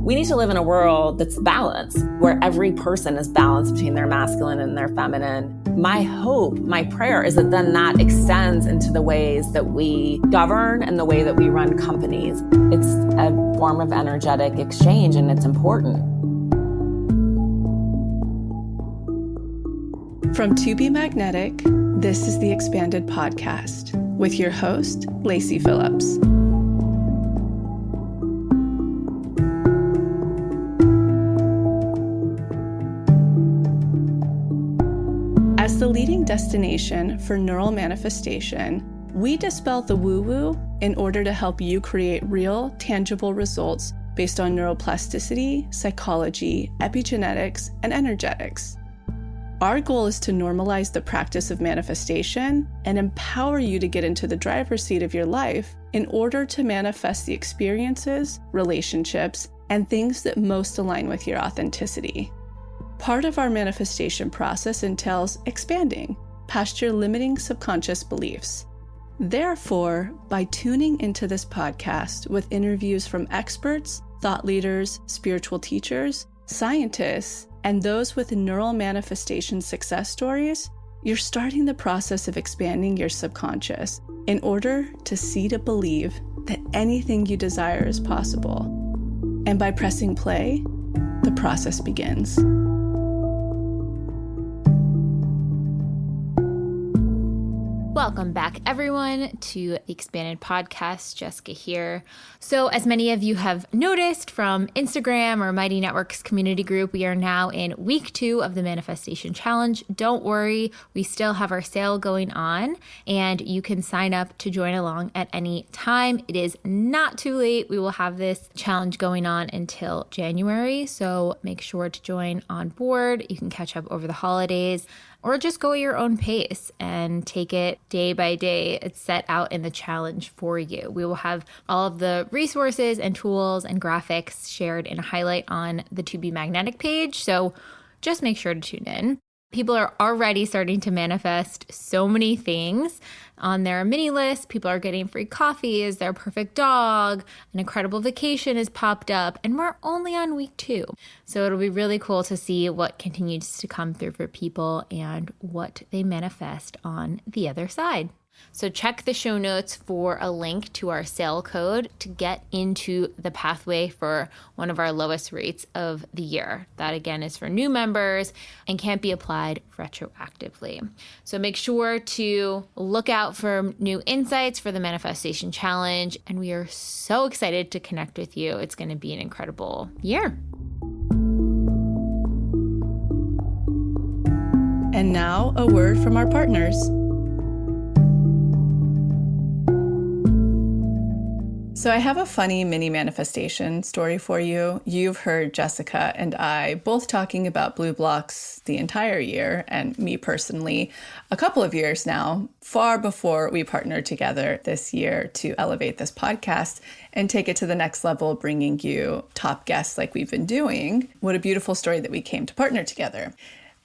We need to live in a world that's balanced, where every person is balanced between their masculine and their feminine. My hope, my prayer is that then that extends into the ways that we govern and the way that we run companies. It's a form of energetic exchange, and it's important. From To Be Magnetic, this is the Expanded Podcast with your host, Lacy Phillips. As the leading destination for neural manifestation, we dispel the woo-woo in order to help you create real, tangible results based on neuroplasticity, psychology, epigenetics, and energetics. Our goal is to normalize the practice of manifestation and empower you to get into the driver's seat of your life in order to manifest the experiences, relationships, and things that most align with your authenticity. Part of our manifestation process entails expanding past your limiting subconscious beliefs. Therefore, by tuning into this podcast with interviews from experts, thought leaders, spiritual teachers, scientists, and those with neural manifestation success stories, you're starting the process of expanding your subconscious in order to see to believe that anything you desire is possible. And by pressing play, the process begins. Welcome back, everyone, to the Expanded Podcast. Jessica here. So, as many of you have noticed from Instagram or Mighty Networks community group, we are now in week 2 of the Manifestation Challenge. Don't worry, we still have our sale going on, and you can sign up to join along at any time. It is not too late. We will have this challenge going on until January, so make sure to join on board. You can catch up over the holidays, or just go at your own pace and take it day by day. It's set out in the challenge for you. We will have all of the resources and tools and graphics shared in a highlight on the To Be Magnetic page, so just make sure to tune in. People are already starting to manifest so many things on their mini list. People are getting free coffee as their perfect dog. An incredible vacation has popped up, and we're only on week 2. So it'll be really cool to see what continues to come through for people and what they manifest on the other side. So check the show notes for a link to our sale code to get into the pathway for one of our lowest rates of the year. That again is for new members and can't be applied retroactively. So make sure to look out for new insights for the Manifestation Challenge. And we are so excited to connect with you. It's going to be an incredible year. And now a word from our partners. So I have a funny mini manifestation story for you. You've heard Jessica and I both talking about blue blocks the entire year, and me personally a couple of years now, far before we partnered together this year to elevate this podcast and take it to the next level, bringing you top guests like we've been doing. What a beautiful story that we came to partner together.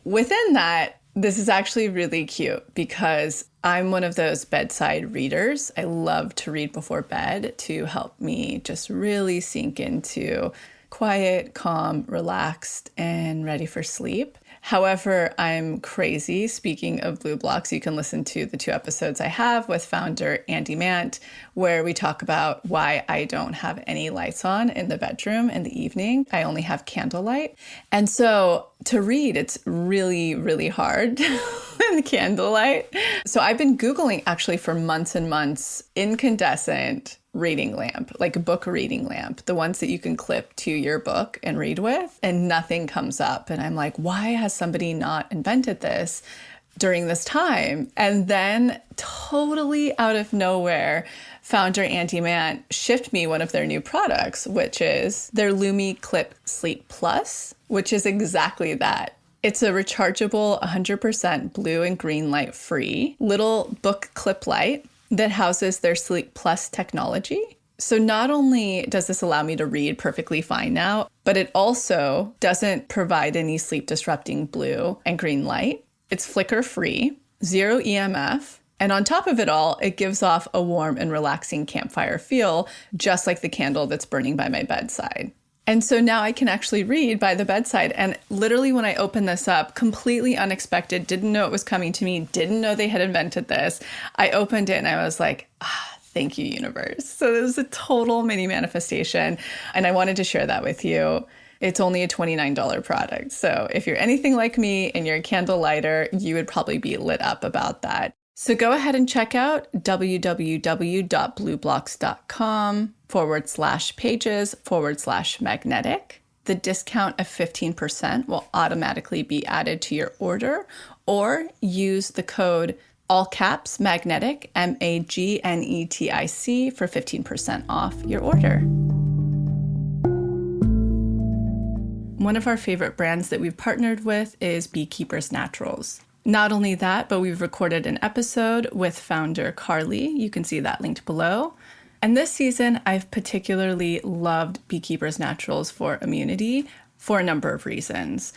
Within that, this is actually really cute because I'm one of those bedside readers. I love to read before bed to help me just really sink into quiet, calm, relaxed, and ready for sleep. However, I'm crazy. Speaking of blue blocks, you can listen to the 2 episodes I have with founder Andy Mant, where we talk about why I don't have any lights on in the bedroom in the evening. I only have candlelight. And so to read, it's really, really hard in candlelight. So I've been Googling actually for months and months, incandescent reading lamp, like a book reading lamp, the ones that you can clip to your book and read with, and nothing comes up. And I'm like, why has somebody not invented this during this time? And then totally out of nowhere, founder Andy Mant shipped me one of their new products, which is their Lumi Clip Sleep Plus, which is exactly that. It's a rechargeable 100% blue and green light free little book clip light that houses their Sleep Plus technology. So not only does this allow me to read perfectly fine now, but it also doesn't provide any sleep disrupting blue and green light. It's flicker free, 0 EMF, and on top of it all, it gives off a warm and relaxing campfire feel, just like the candle that's burning by my bedside. And so now I can actually read by the bedside. And literally when I opened this up, completely unexpected, didn't know it was coming to me, didn't know they had invented this. I opened it and I was like, thank you, universe. So it was a total mini manifestation. And I wanted to share that with you. It's only a $29 product. So if you're anything like me and you're a candle lighter, you would probably be lit up about that. So go ahead and check out www.blueblocks.com/pages/magnetic. The discount of 15% will automatically be added to your order, or use the code all caps magnetic, MAGNETIC, for 15% off your order. One of our favorite brands that we've partnered with is Beekeepers Naturals. Not only that, but we've recorded an episode with founder Carly. You can see that linked below. And this season, I've particularly loved Beekeepers Naturals for immunity for a number of reasons.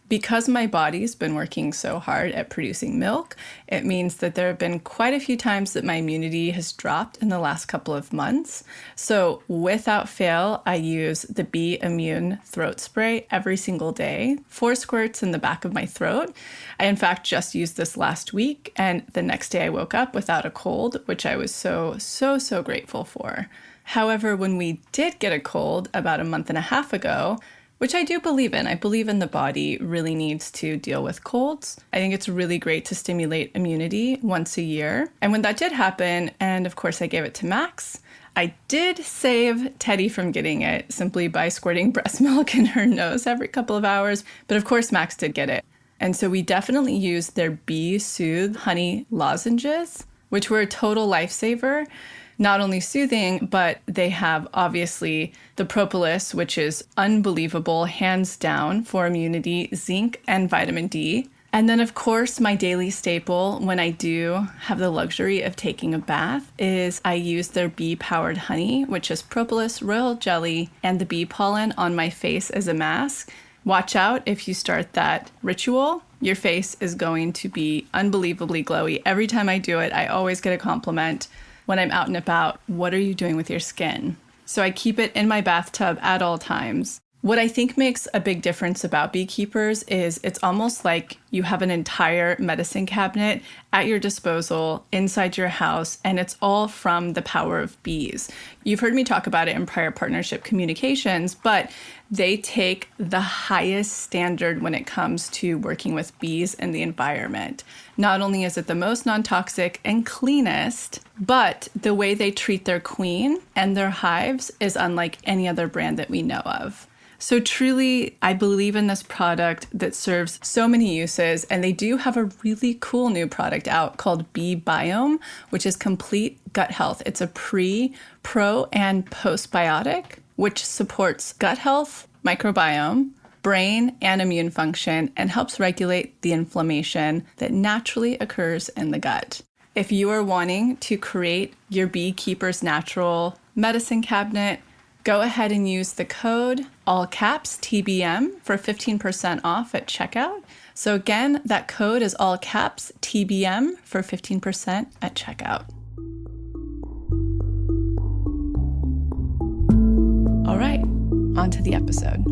Because my body's been working so hard at producing milk, it means that there have been quite a few times that my immunity has dropped in the last couple of months. So without fail, I use the Bee Immune throat spray every single day, 4 squirts in the back of my throat. I, in fact, just used this last week, and the next day I woke up without a cold, which I was so grateful for. However, when we did get a cold about a month and a half ago, which I do believe in. I believe in the body really needs to deal with colds. I think it's really great to stimulate immunity once a year. And when that did happen, and of course I gave it to Max, I did save Teddy from getting it simply by squirting breast milk in her nose every couple of hours. But of course Max did get it. And so we definitely used their Bee Soothe honey lozenges, which were a total lifesaver. Not only soothing, but they have obviously the propolis, which is unbelievable, hands down, for immunity, zinc, and vitamin D. And then, of course, my daily staple when I do have the luxury of taking a bath is I use their bee-powered honey, which is propolis, royal jelly, and the bee pollen on my face as a mask. Watch out if you start that ritual. Your face is going to be unbelievably glowy. Every time I do it, I always get a compliment. When I'm out and about, what are you doing with your skin? So I keep it in my bathtub at all times. What I think makes a big difference about Beekeepers is it's almost like you have an entire medicine cabinet at your disposal inside your house, and it's all from the power of bees. You've heard me talk about it in prior partnership communications, but they take the highest standard when it comes to working with bees and the environment. Not only is it the most non-toxic and cleanest, but the way they treat their queen and their hives is unlike any other brand that we know of. So truly, I believe in this product that serves so many uses, and they do have a really cool new product out called Bee Biome, which is complete gut health. It's a pre, pro, and postbiotic, which supports gut health, microbiome, brain, and immune function, and helps regulate the inflammation that naturally occurs in the gut. If you are wanting to create your Beekeepers Natural medicine cabinet, go ahead and use the code all caps TBM for 15% off at checkout. So again, that code is all caps TBM for 15% at checkout. All right, on to the episode.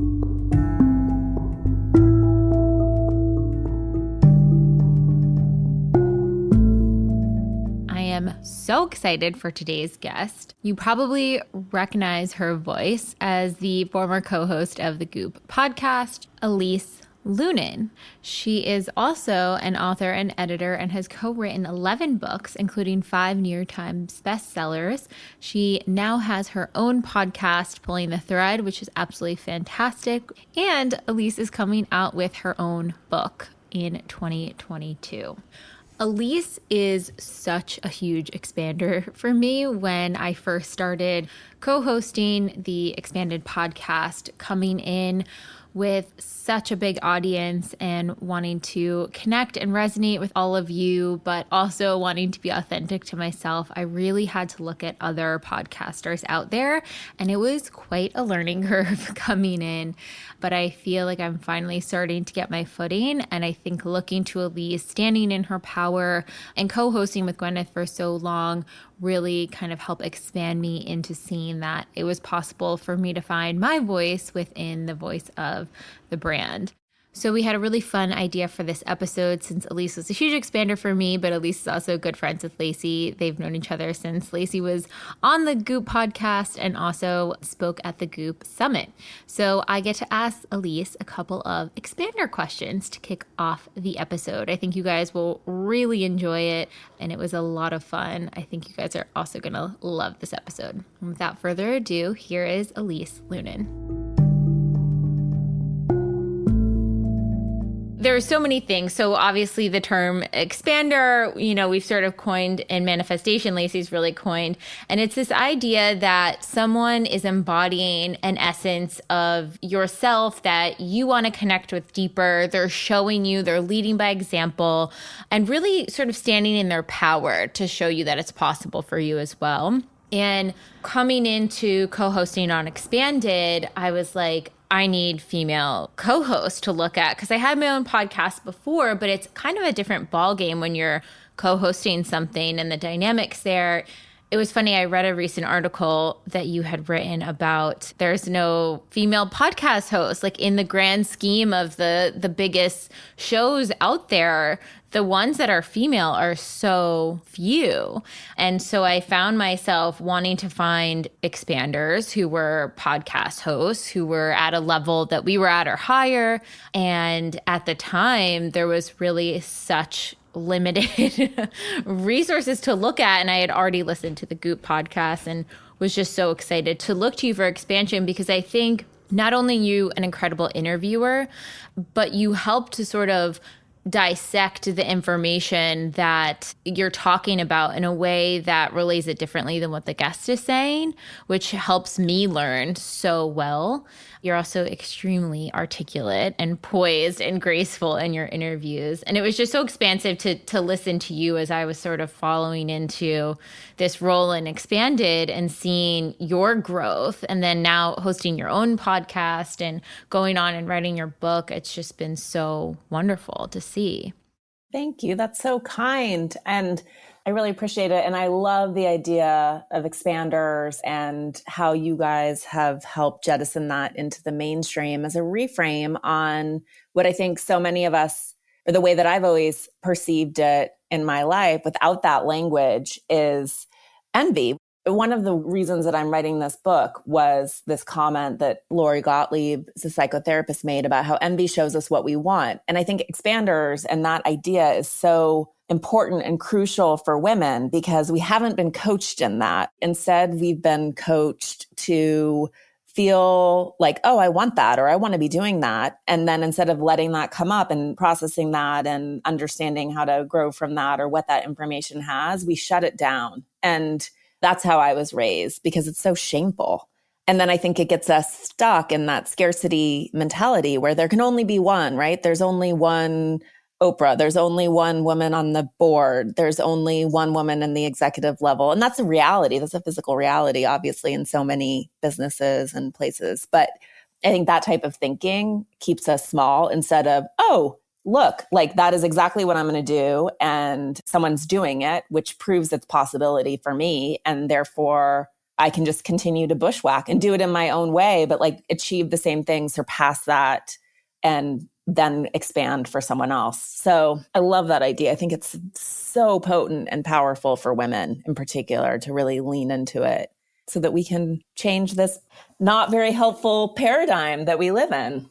I'm so excited for today's guest. You probably recognize her voice as the former co-host of the Goop podcast, Elise Loehnen. She is also an author and editor and has co-written 11 books, including 5 New York Times bestsellers. She now has her own podcast, Pulling the Thread, which is absolutely fantastic. And Elise is coming out with her own book in 2022. Elise is such a huge expander for me. When I first started co-hosting the expanded podcast, coming in with such a big audience and wanting to connect and resonate with all of you, but also wanting to be authentic to myself, I really had to look at other podcasters out there, and it was quite a learning curve coming in. But I feel like I'm finally starting to get my footing, and I think looking to Elise, standing in her power and co-hosting with Gwyneth for so long really kind of help expand me into seeing that it was possible for me to find my voice within the voice of the brand. So we had a really fun idea for this episode since Elise was a huge expander for me, but Elise is also good friends with Lacy. They've known each other since Lacy was on the Goop podcast and also spoke at the Goop Summit. So I get to ask Elise a couple of expander questions to kick off the episode. I think you guys will really enjoy it, and it was a lot of fun. I think you guys are also going to love this episode. And without further ado, here is Elise Loehnen. There are so many things. So obviously the term expander, we've sort of coined in manifestation, Lacy's really coined. And it's this idea that someone is embodying an essence of yourself that you want to connect with deeper. They're showing you, they're leading by example, and really sort of standing in their power to show you that it's possible for you as well. And coming into co-hosting on Expanded, I was like, I need female co-hosts to look at, because I had my own podcast before, but it's kind of a different ballgame when you're co-hosting something and the dynamics there. It was funny, I read a recent article that you had written about there's no female podcast host. Like in the grand scheme of the biggest shows out there, the ones that are female are so few. And so I found myself wanting to find expanders who were podcast hosts, who were at a level that we were at or higher. And at the time, there was really such limited resources to look at. And I had already listened to the Goop podcast and was just so excited to look to you for expansion, because I think not only you an incredible interviewer, but you help to sort of dissect the information that you're talking about in a way that relays it differently than what the guest is saying, which helps me learn so well. You're also extremely articulate and poised and graceful in your interviews. And it was just so expansive to listen to you as I was sort of following into this role in Expanded and seeing your growth, and then now hosting your own podcast and going on and writing your book. It's just been so wonderful to see. Thank you. That's so kind. And I really appreciate it. And I love the idea of expanders and how you guys have helped jettison that into the mainstream as a reframe on what I think so many of us, or the way that I've always perceived it in my life without that language, is envy. One of the reasons that I'm writing this book was this comment that Lori Gottlieb, the psychotherapist, made about how envy shows us what we want. And I think expanders and that idea is so important and crucial for women, because we haven't been coached in that. Instead, we've been coached to feel like, oh, I want that, or I want to be doing that. And then instead of letting that come up and processing that and understanding how to grow from that or what that information has, we shut it down. And that's how I was raised, because it's so shameful. And then I think it gets us stuck in that scarcity mentality where there can only be one, right? There's only one Oprah. There's only one woman on the board. There's only one woman in the executive level. And that's a reality. That's a physical reality, obviously, in so many businesses and places. But I think that type of thinking keeps us small, instead of, oh, look, like that is exactly what I'm going to do. And someone's doing it, which proves its possibility for me. And therefore, I can just continue to bushwhack and do it in my own way, but like achieve the same thing, surpass that, and then expand for someone else. So I love that idea. I think it's so potent and powerful for women in particular to really lean into it so that we can change this not very helpful paradigm that we live in.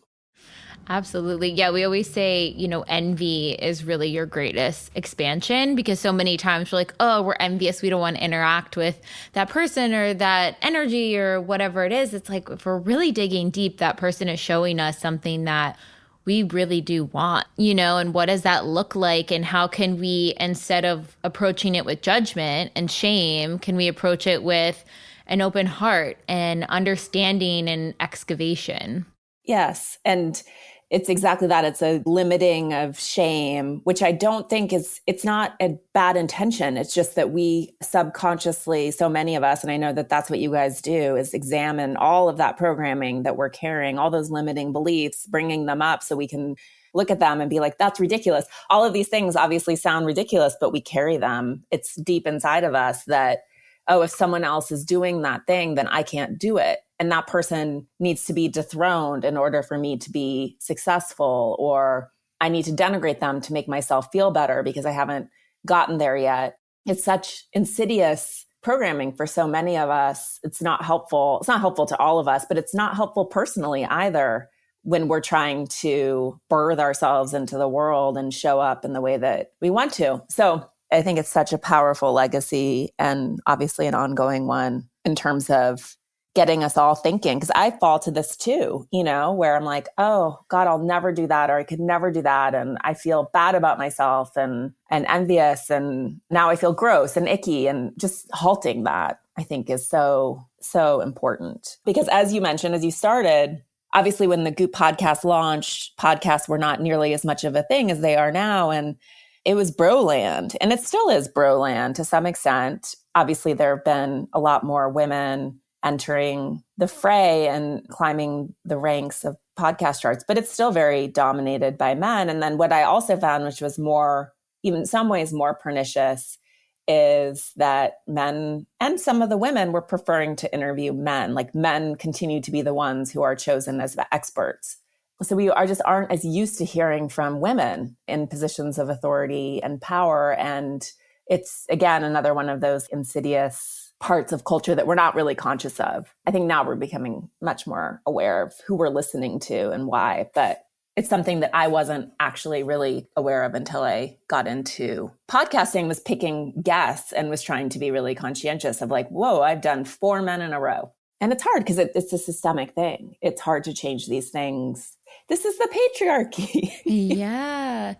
Absolutely. Yeah, we always say, envy is really your greatest expansion, because so many times we're like, oh, we're envious. We don't want to interact with that person or that energy or whatever it is. It's like, if we're really digging deep, that person is showing us something that we really do want, and what does that look like? And how can we, instead of approaching it with judgment and shame, can we approach it with an open heart and understanding and excavation? Yes. And it's exactly that. It's a limiting of shame, which I don't think it's not a bad intention. It's just that we subconsciously, so many of us, and I know that that's what you guys do, is examine all of that programming that we're carrying, all those limiting beliefs, bringing them up so we can look at them and be like, that's ridiculous. All of these things obviously sound ridiculous, but we carry them. It's deep inside of us that oh, if someone else is doing that thing, then I can't do it. And that person needs to be dethroned in order for me to be successful, or I need to denigrate them to make myself feel better because I haven't gotten there yet. It's such insidious programming for so many of us. It's not helpful. It's not helpful to all of us, but it's not helpful personally either when we're trying to birth ourselves into the world and show up in the way that we want to. So I think it's such a powerful legacy, and obviously an ongoing one in terms of getting us all thinking. Because I fall to this too, where I'm like, oh God, I'll never do that, or I could never do that. And I feel bad about myself and envious. And now I feel gross and icky, and just halting that, I think, is so, so important. Because as you mentioned, as you started, obviously when the Goop podcast launched, podcasts were not nearly as much of a thing as they are now. And it was broland, and it still is broland to some extent. Obviously, there have been a lot more women entering the fray and climbing the ranks of podcast charts, but it's still very dominated by men. And then what I also found, which was more, even in some ways more pernicious, is that men and some of the women were preferring to interview men. Like, men continue to be the ones who are chosen as the experts. So we aren't as used to hearing from women in positions of authority and power. And it's, again, another one of those insidious parts of culture that we're not really conscious of. I think now we're becoming much more aware of who we're listening to and why. But it's something that I wasn't actually really aware of until I got into podcasting, was picking guests and was trying to be really conscientious of like, whoa, I've done 4 men in a row. And it's hard because it's a systemic thing. It's hard to change these things. This is the patriarchy. Yeah.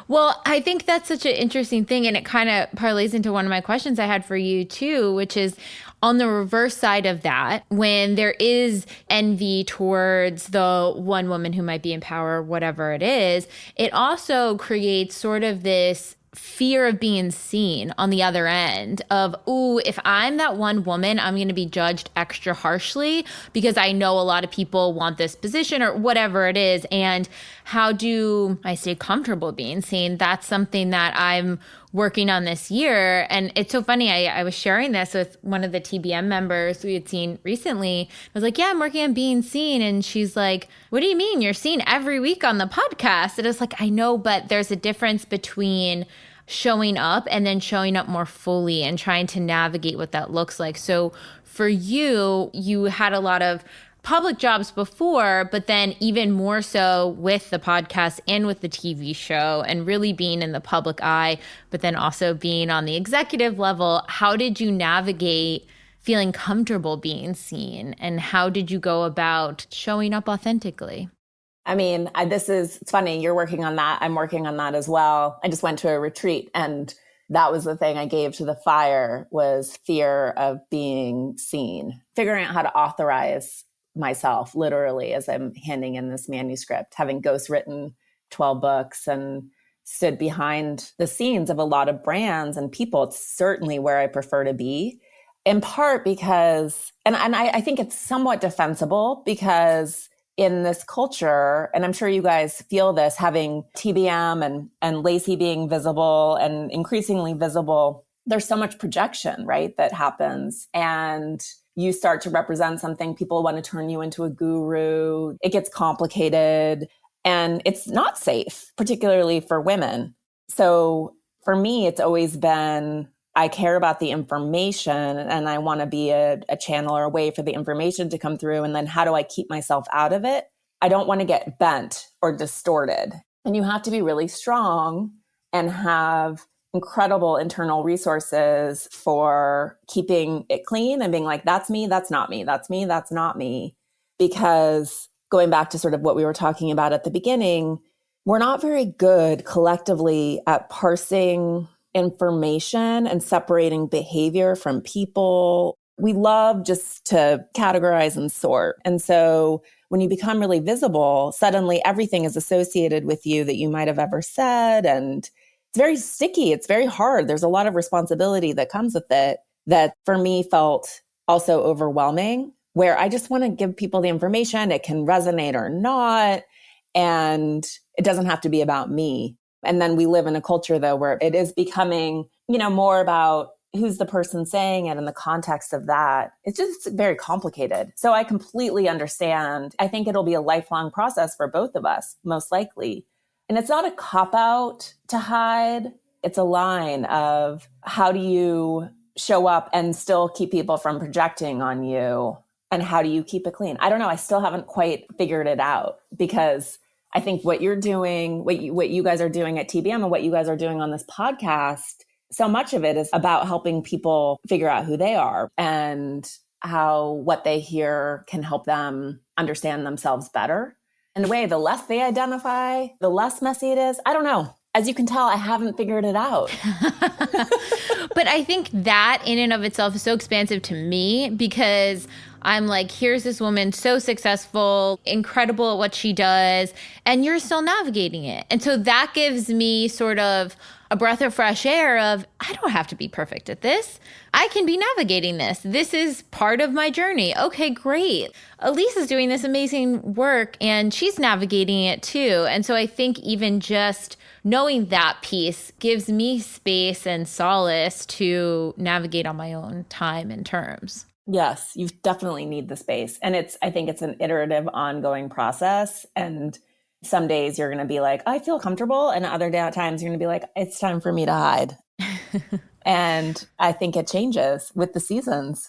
Well, I think that's such an interesting thing. And it kind of parlays into one of my questions I had for you too, which is on the reverse side of that, when there is envy towards the one woman who might be in power, whatever it is, it also creates sort of this fear of being seen on the other end of, ooh, if I'm that one woman, I'm going to be judged extra harshly because I know a lot of people want this position or whatever it is. And how do I stay comfortable being seen? That's something that I'm working on this year. And it's so funny. I was sharing this with one of the TBM members we had seen recently. I was like, yeah, I'm working on being seen. And she's like, what do you mean? You're seen every week on the podcast. And it's like, I know, but there's a difference between showing up and then showing up more fully and trying to navigate what that looks like. So for you, you had a lot of public jobs before, but then even more so with the podcast and with the TV show and really being in the public eye, but then also being on the executive level. How did you navigate feeling comfortable being seen? And how did you go about showing up authentically? I mean, it's funny. You're working on that. I'm working on that as well. I just went to a retreat, and that was the thing I gave to the fire, was fear of being seen, figuring out how to authorize myself literally as I'm handing in this manuscript, having ghostwritten 12 books and stood behind the scenes of a lot of brands and people. It's certainly where I prefer to be, in part because, and I think it's somewhat defensible because in this culture, and I'm sure you guys feel this, having TBM and Lacy being visible and increasingly visible, there's so much projection, right, that happens. And you start to represent something, people want to turn you into a guru. It gets complicated and it's not safe, particularly for women. So for me, it's always been, I care about the information and I want to be a channel or a way for the information to come through. And then how do I keep myself out of it? I don't want to get bent or distorted. And you have to be really strong and have incredible internal resources for keeping it clean and being like, that's me, that's not me, that's me, that's not me. Because going back to sort of what we were talking about at the beginning, we're not very good collectively at parsing information and separating behavior from people. We love just to categorize and sort. And so when you become really visible, suddenly everything is associated with you that you might have ever said. And it's very sticky. It's very hard. There's a lot of responsibility that comes with it that for me felt also overwhelming, where I just want to give people the information. It can resonate or not. And it doesn't have to be about me. And then we live in a culture, though, where it is becoming, more about who's the person saying it and the context of that. It's just very complicated. So I completely understand. I think it'll be a lifelong process for both of us, most likely. And it's not a cop-out to hide. It's a line of how do you show up and still keep people from projecting on you? And how do you keep it clean? I don't know. I still haven't quite figured it out, because I think what you're doing, what you guys are doing at TBM and what you guys are doing on this podcast, so much of it is about helping people figure out who they are and how what they hear can help them understand themselves better. In a way, the less they identify, the less messy it is. I don't know. As you can tell, I haven't figured it out. But I think that in and of itself is so expansive to me, because I'm like, here's this woman so successful, incredible at what she does, and you're still navigating it. And so that gives me sort of a breath of fresh air of, I don't have to be perfect at this. I can be navigating this. This is part of my journey. Okay, great. Elise is doing this amazing work and she's navigating it too. And so I think even just knowing that piece gives me space and solace to navigate on my own time and terms. Yes, you definitely need the space. And I think it's an iterative, ongoing process. And some days you're going to be like, I feel comfortable. And other times you're going to be like, it's time for me to hide. And I think it changes with the seasons.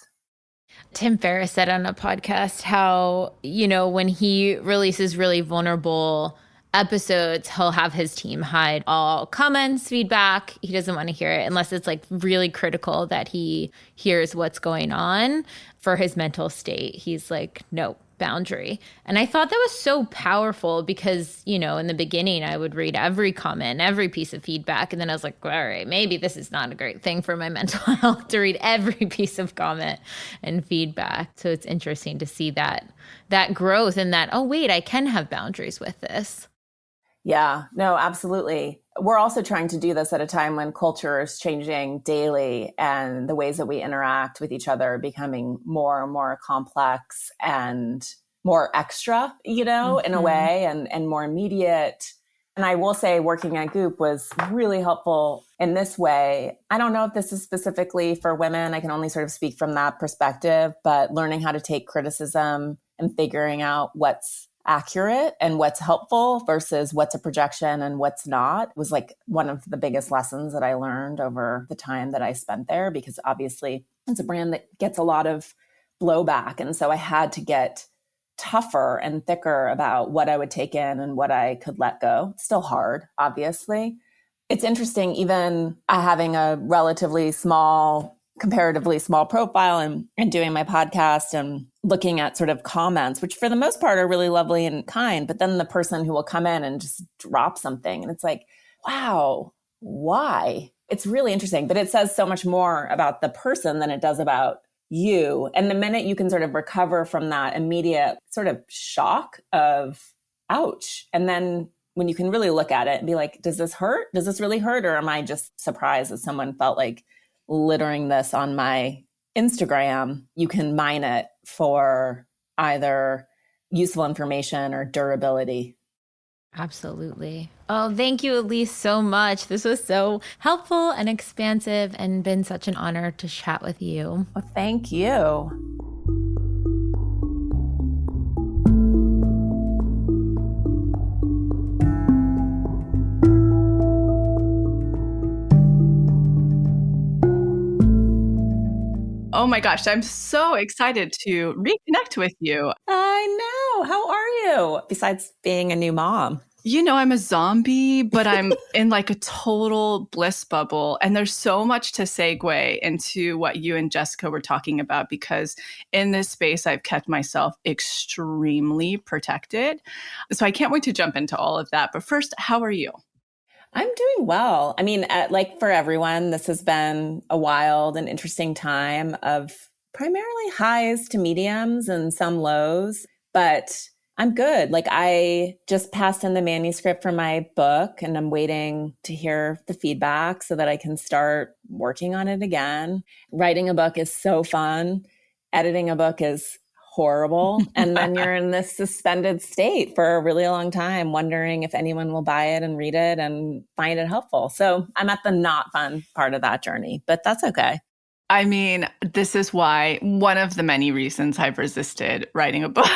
Tim Ferriss said on a podcast how, when he releases really vulnerable episodes, he'll have his team hide all comments, feedback. He doesn't want to hear it unless it's like really critical that he hears what's going on for his mental state. He's like, no, boundary. And I thought that was so powerful because, in the beginning, I would read every comment, every piece of feedback. And then I was like, all right, maybe this is not a great thing for my mental health to read every piece of comment and feedback. So it's interesting to see that growth and that, oh, wait, I can have boundaries with this. Yeah, no, absolutely. We're also trying to do this at a time when culture is changing daily and the ways that we interact with each other are becoming more and more complex and more extra, in a way, and more immediate. And I will say working at Goop was really helpful in this way. I don't know if this is specifically for women. I can only sort of speak from that perspective, but learning how to take criticism and figuring out what's accurate and what's helpful versus what's a projection and what's not was like one of the biggest lessons that I learned over the time that I spent there, because obviously it's a brand that gets a lot of blowback. And so I had to get tougher and thicker about what I would take in and what I could let go. It's still hard, obviously. It's interesting, even having a comparatively small profile and doing my podcast and looking at sort of comments, which for the most part are really lovely and kind, but then the person who will come in and just drop something. And it's like, wow, why? It's really interesting, but it says so much more about the person than it does about you. And the minute you can sort of recover from that immediate sort of shock of, ouch. And then when you can really look at it and be like, does this hurt? Does this really hurt? Or am I just surprised that someone felt like littering this on my Instagram? You can mine it for either useful information or durability. Absolutely. Oh, thank you, Elise, so much. This was so helpful and expansive and been such an honor to chat with you. Well, thank you. Oh my gosh, I'm so excited to reconnect with you. I know. How are you? Besides being a new mom. I'm a zombie, but I'm in like a total bliss bubble. And there's so much to segue into what you and Jessica were talking about, because in this space, I've kept myself extremely protected. So I can't wait to jump into all of that. But first, how are you? I'm doing well. I mean, like for everyone, this has been a wild and interesting time of primarily highs to mediums and some lows, but I'm good. Like I just passed in the manuscript for my book and I'm waiting to hear the feedback so that I can start working on it again. Writing a book is so fun. Editing a book is horrible. And then you're in this suspended state for a really long time, wondering if anyone will buy it and read it and find it helpful. So I'm at the not fun part of that journey, but that's okay. I mean, this is why one of the many reasons I've resisted writing a book.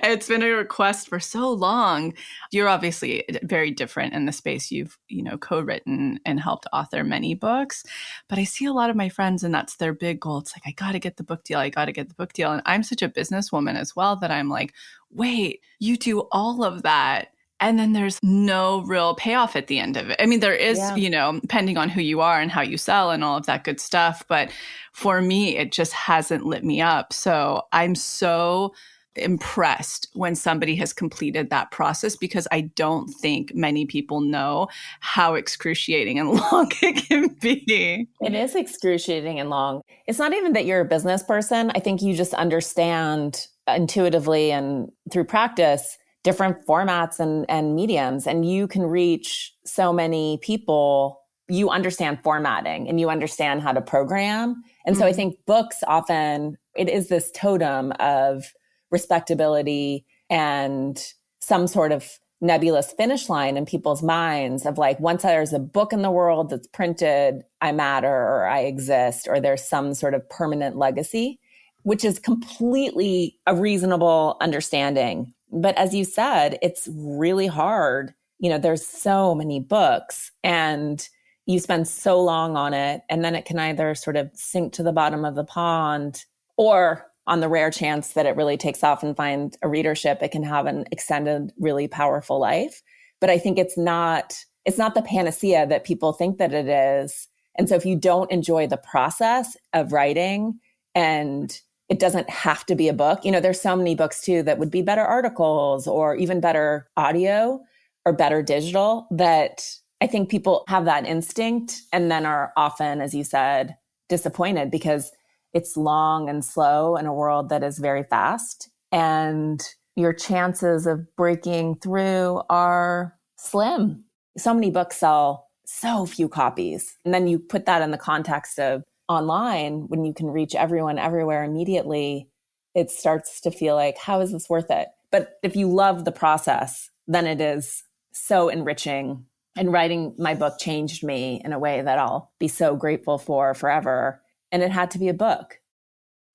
It's been a request for so long. You're obviously very different in the space. You've, co-written and helped author many books. But I see a lot of my friends, and that's their big goal. It's like, I got to get the book deal. I got to get the book deal. And I'm such a businesswoman as well that I'm like, wait, you do all of that. And then there's no real payoff at the end of it. I mean, there is, depending on who you are and how you sell and all of that good stuff. But for me, it just hasn't lit me up. So I'm so impressed when somebody has completed that process, because I don't think many people know how excruciating and long it can be. It is excruciating and long. It's not even that you're a business person. I think you just understand intuitively and through practice different formats and mediums, and you can reach so many people. You understand formatting and you understand how to program. And so I think books often, it is this totem of respectability and some sort of nebulous finish line in people's minds of like, once there's a book in the world that's printed, I matter or I exist, or there's some sort of permanent legacy, which is completely a reasonable understanding. But as you said, it's really hard. There's so many books and you spend so long on it, and then it can either sort of sink to the bottom of the pond, or on the rare chance that it really takes off and find a readership, it can have an extended, really powerful life. But I think it's not the panacea that people think that it is. And so if you don't enjoy the process of writing, and it doesn't have to be a book. There's so many books too that would be better articles or even better audio or better digital, that I think people have that instinct and then are often, as you said, disappointed because it's long and slow in a world that is very fast. And your chances of breaking through are slim. So many books sell so few copies. And then you put that in the context of online, when you can reach everyone everywhere immediately, it starts to feel like, how is this worth it? But if you love the process, then it is so enriching. And writing my book changed me in a way that I'll be so grateful for forever. And it had to be a book.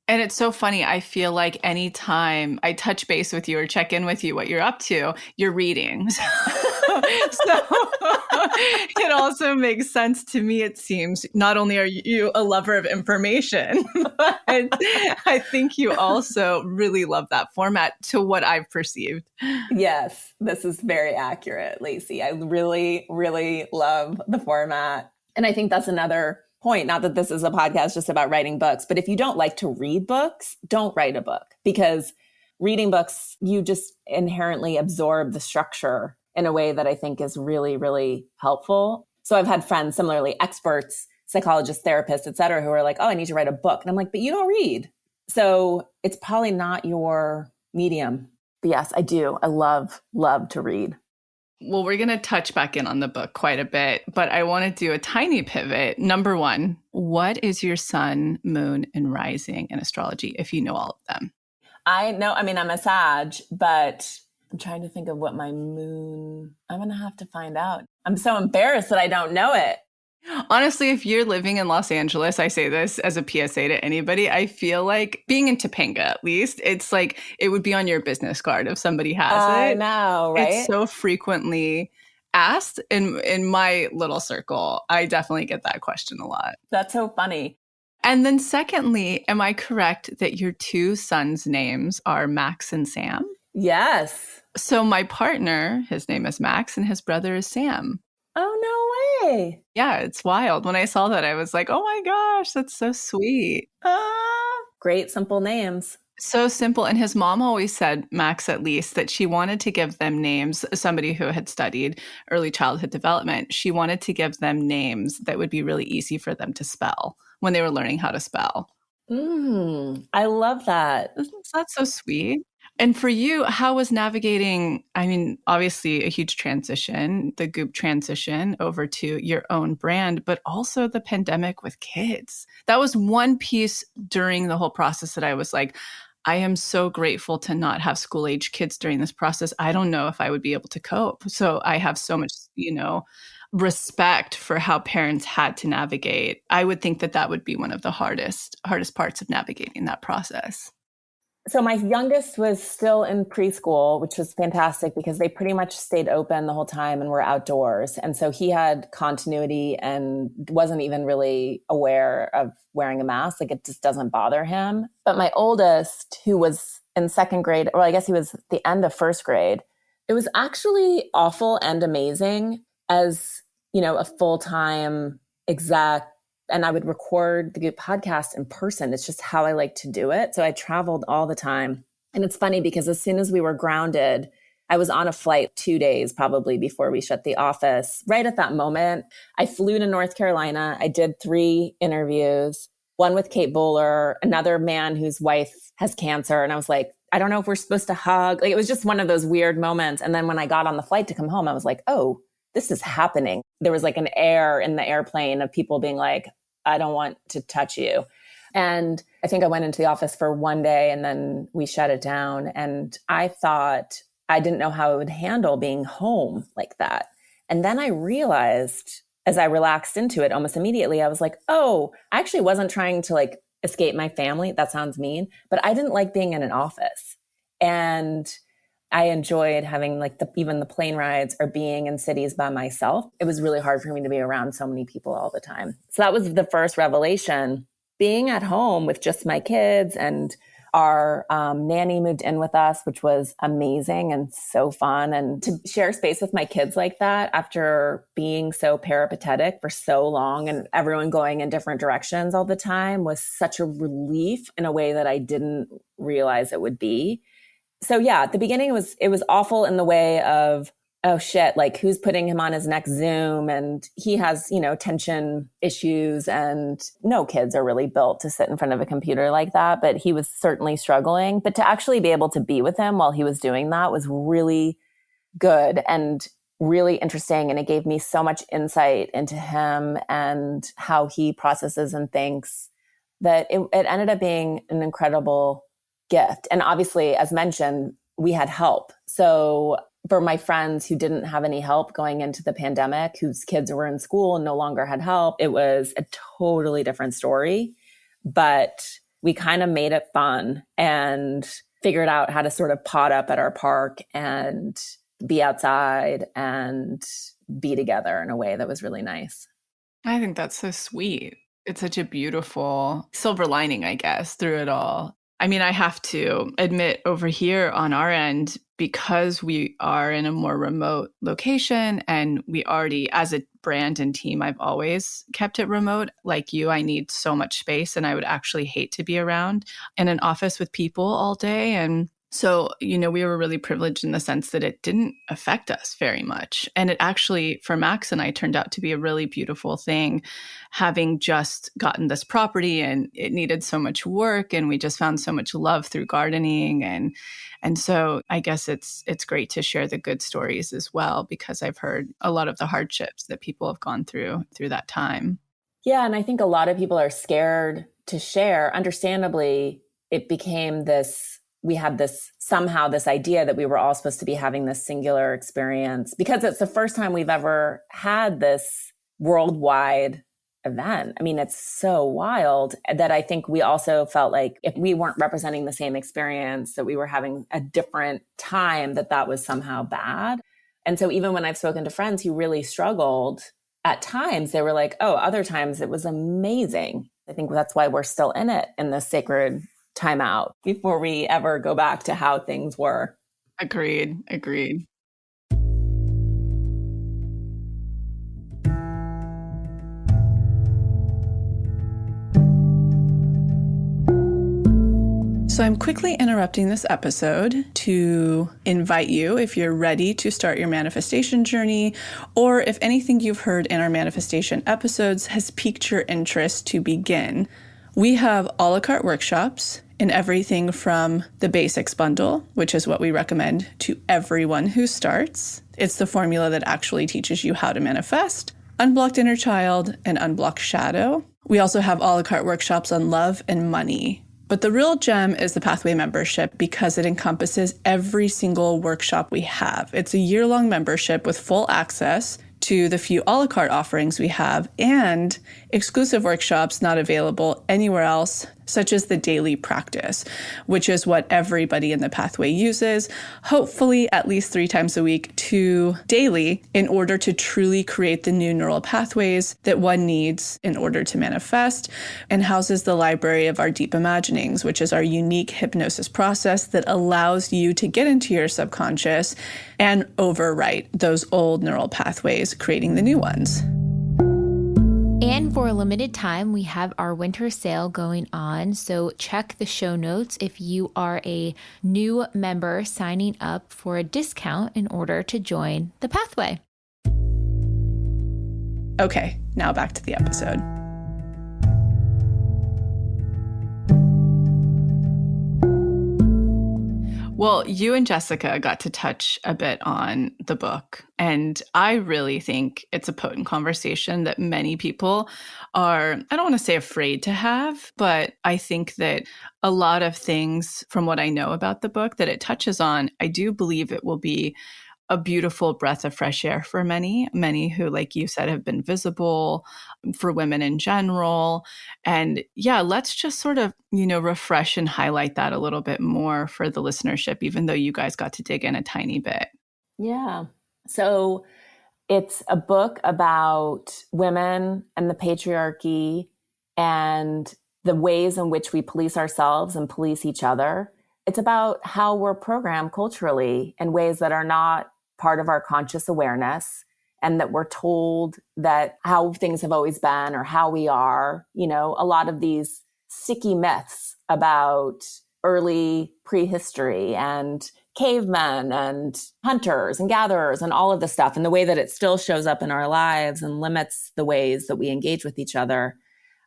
And it's so funny. I feel like anytime I touch base with you or check in with you, what you're up to, you're reading. So it also makes sense to me, it seems. Not only are you a lover of information, but I think you also really love that format, to what I've perceived. Yes, this is very accurate, Lacy. I really, really love the format. And I think that's another point, not that this is a podcast just about writing books, but if you don't like to read books, don't write a book, because reading books, you just inherently absorb the structure in a way that I think is really, really helpful. So I've had friends, similarly, experts, psychologists, therapists, et cetera, who are like, oh, I need to write a book. And I'm like, but you don't read. So it's probably not your medium. But yes, I do. I love to read. Well, we're going to touch back in on the book quite a bit, but I want to do a tiny pivot. Number one, what is your sun, moon, and rising in astrology, if you know all of them? I'm a Sag, but I'm trying to think of what my moon, I'm going to have to find out. I'm so embarrassed that I don't know it. Honestly, if you're living in Los Angeles, I say this as a PSA to anybody, I feel like being in Topanga, at least, it's like it would be on your business card if somebody has it. I know, right? It's so frequently asked in my little circle. I definitely get that question a lot. That's so funny. And then secondly, am I correct that your two sons' names are Max and Sam? Yes. So my partner, his name is Max and his brother is Sam. Oh, no way. Yeah, it's wild. When I saw that, I was like, oh my gosh, that's so sweet. Great, simple names. So simple. And his mom always said, Max at least, that she wanted to give them names. Somebody who had studied early childhood development, she wanted to give them names that would be really easy for them to spell when they were learning how to spell. I love that. Isn't that so sweet? And for you, how was navigating, obviously a huge transition, the Goop transition over to your own brand, but also the pandemic with kids? That was one piece during the whole process that I was like, I am so grateful to not have school-age kids during this process. I don't know if I would be able to cope. So I have so much, respect for how parents had to navigate. I would think that that would be one of the hardest parts of navigating that process. So my youngest was still in preschool, which was fantastic because they pretty much stayed open the whole time and were outdoors. And so he had continuity and wasn't even really aware of wearing a mask. Like, it just doesn't bother him. But my oldest, who was in second grade, well, I guess he was at the end of first grade, it was actually awful and amazing as, a full-time exec. And I would record the Goop podcast in person. It's just how I like to do it. So I traveled all the time. And it's funny because as soon as we were grounded, I was on a flight 2 days probably before we shut the office. Right at that moment, I flew to North Carolina. I did 3 interviews, one with Kate Bowler, another man whose wife has cancer. And I was like, I don't know if we're supposed to hug. Like, it was just one of those weird moments. And then when I got on the flight to come home, I was like, oh, this is happening. There was like an air in the airplane of people being like, I don't want to touch you. And I think I went into the office for one day and then we shut it down. And I thought I didn't know how I would handle being home like that. And then I realized as I relaxed into it almost immediately, I was like, oh, I actually wasn't trying to like escape my family. That sounds mean, but I didn't like being in an office. And I enjoyed having like even the plane rides or being in cities by myself. It was really hard for me to be around so many people all the time. So that was the first revelation. Being at home with just my kids, and our nanny moved in with us, which was amazing and so fun. And to share space with my kids like that after being so peripatetic for so long and everyone going in different directions all the time was such a relief in a way that I didn't realize it would be. So yeah, at the beginning it was awful in the way of, oh shit, like who's putting him on his next Zoom? And he has, attention issues, and no kids are really built to sit in front of a computer like that, but he was certainly struggling. But to actually be able to be with him while he was doing that was really good and really interesting. And it gave me so much insight into him and how he processes and thinks that it ended up being an incredible gift. And obviously, as mentioned, we had help. So for my friends who didn't have any help going into the pandemic, whose kids were in school and no longer had help, it was a totally different story. But we kind of made it fun and figured out how to sort of pot up at our park and be outside and be together in a way that was really nice. I think that's so sweet. It's such a beautiful silver lining, I guess, through it all. I mean, I have to admit over here on our end, because we are in a more remote location and we already, as a brand and team, I've always kept it remote. Like you, I need so much space and I would actually hate to be around in an office with people all day. And so, we were really privileged in the sense that it didn't affect us very much. And it actually, for Max and I, turned out to be a really beautiful thing, having just gotten this property and it needed so much work and we just found so much love through gardening. And so I guess it's great to share the good stories as well, because I've heard a lot of the hardships that people have gone through that time. Yeah. And I think a lot of people are scared to share. Understandably, it became we had this idea that we were all supposed to be having this singular experience because it's the first time we've ever had this worldwide event. I mean, it's so wild that I think we also felt like if we weren't representing the same experience, that we were having a different time, that was somehow bad. And so even when I've spoken to friends who really struggled, at times they were like, oh, other times it was amazing. I think that's why we're still in it, in this sacred timeout before we ever go back to how things were. Agreed. So I'm quickly interrupting this episode to invite you, if you're ready to start your manifestation journey, or if anything you've heard in our manifestation episodes has piqued your interest, to begin. We have a la carte workshops in everything from the basics bundle, which is what we recommend to everyone who starts. It's the formula that actually teaches you how to manifest, unblocked inner child, and unblocked shadow. We also have a la carte workshops on love and money. But the real gem is the Pathway membership because it encompasses every single workshop we have. It's a year-long membership with full access to the few a la carte offerings we have and exclusive workshops not available anywhere else, such as the daily practice, which is what everybody in the pathway uses, hopefully at least 3 times a week to daily, in order to truly create the new neural pathways that one needs in order to manifest, and houses the library of our deep imaginings, which is our unique hypnosis process that allows you to get into your subconscious and overwrite those old neural pathways, creating the new ones. And for a limited time, we have our winter sale going on. So check the show notes if you are a new member signing up for a discount in order to join the pathway. Okay, now back to the episode. Well, you and Jessica got to touch a bit on the book, and I really think it's a potent conversation that many people are, I don't want to say afraid to have, but I think that a lot of things from what I know about the book that it touches on, I do believe it will be a beautiful breath of fresh air for many who, like you said, have been visible, for women in general. And yeah, let's just sort of, refresh and highlight that a little bit more for the listenership, even though you guys got to dig in a tiny bit. Yeah. So it's a book about women and the patriarchy and the ways in which we police ourselves and police each other. It's about how we're programmed culturally in ways that are not part of our conscious awareness, and that we're told that how things have always been or how we are, a lot of these sticky myths about early prehistory and cavemen and hunters and gatherers and all of the stuff, and the way that it still shows up in our lives and limits the ways that we engage with each other.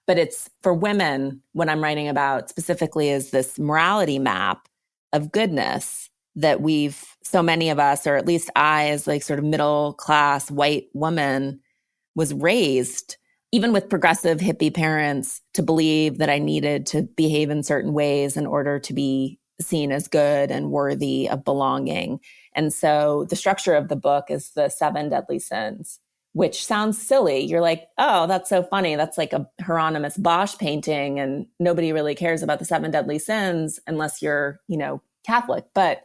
But it's for women, what I'm writing about specifically is this morality map of goodness that so many of us, or at least I, as like sort of middle class white woman, was raised, even with progressive hippie parents, to believe that I needed to behave in certain ways in order to be seen as good and worthy of belonging. And so the structure of the book is the 7 deadly sins, which sounds silly. You're like, oh, that's so funny. That's like a Hieronymus Bosch painting, and nobody really cares about the 7 deadly sins unless you're, Catholic. But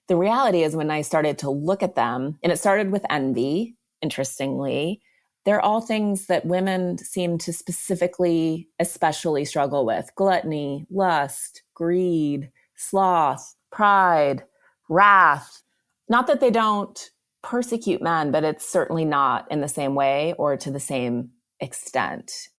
the reality is, when I started to look at them, and it started with envy, interestingly, they're all things that women seem to specifically, especially struggle with: gluttony, lust, greed, sloth, pride, wrath. Not that they don't persecute men, but it's certainly not in the same way or to the same extent.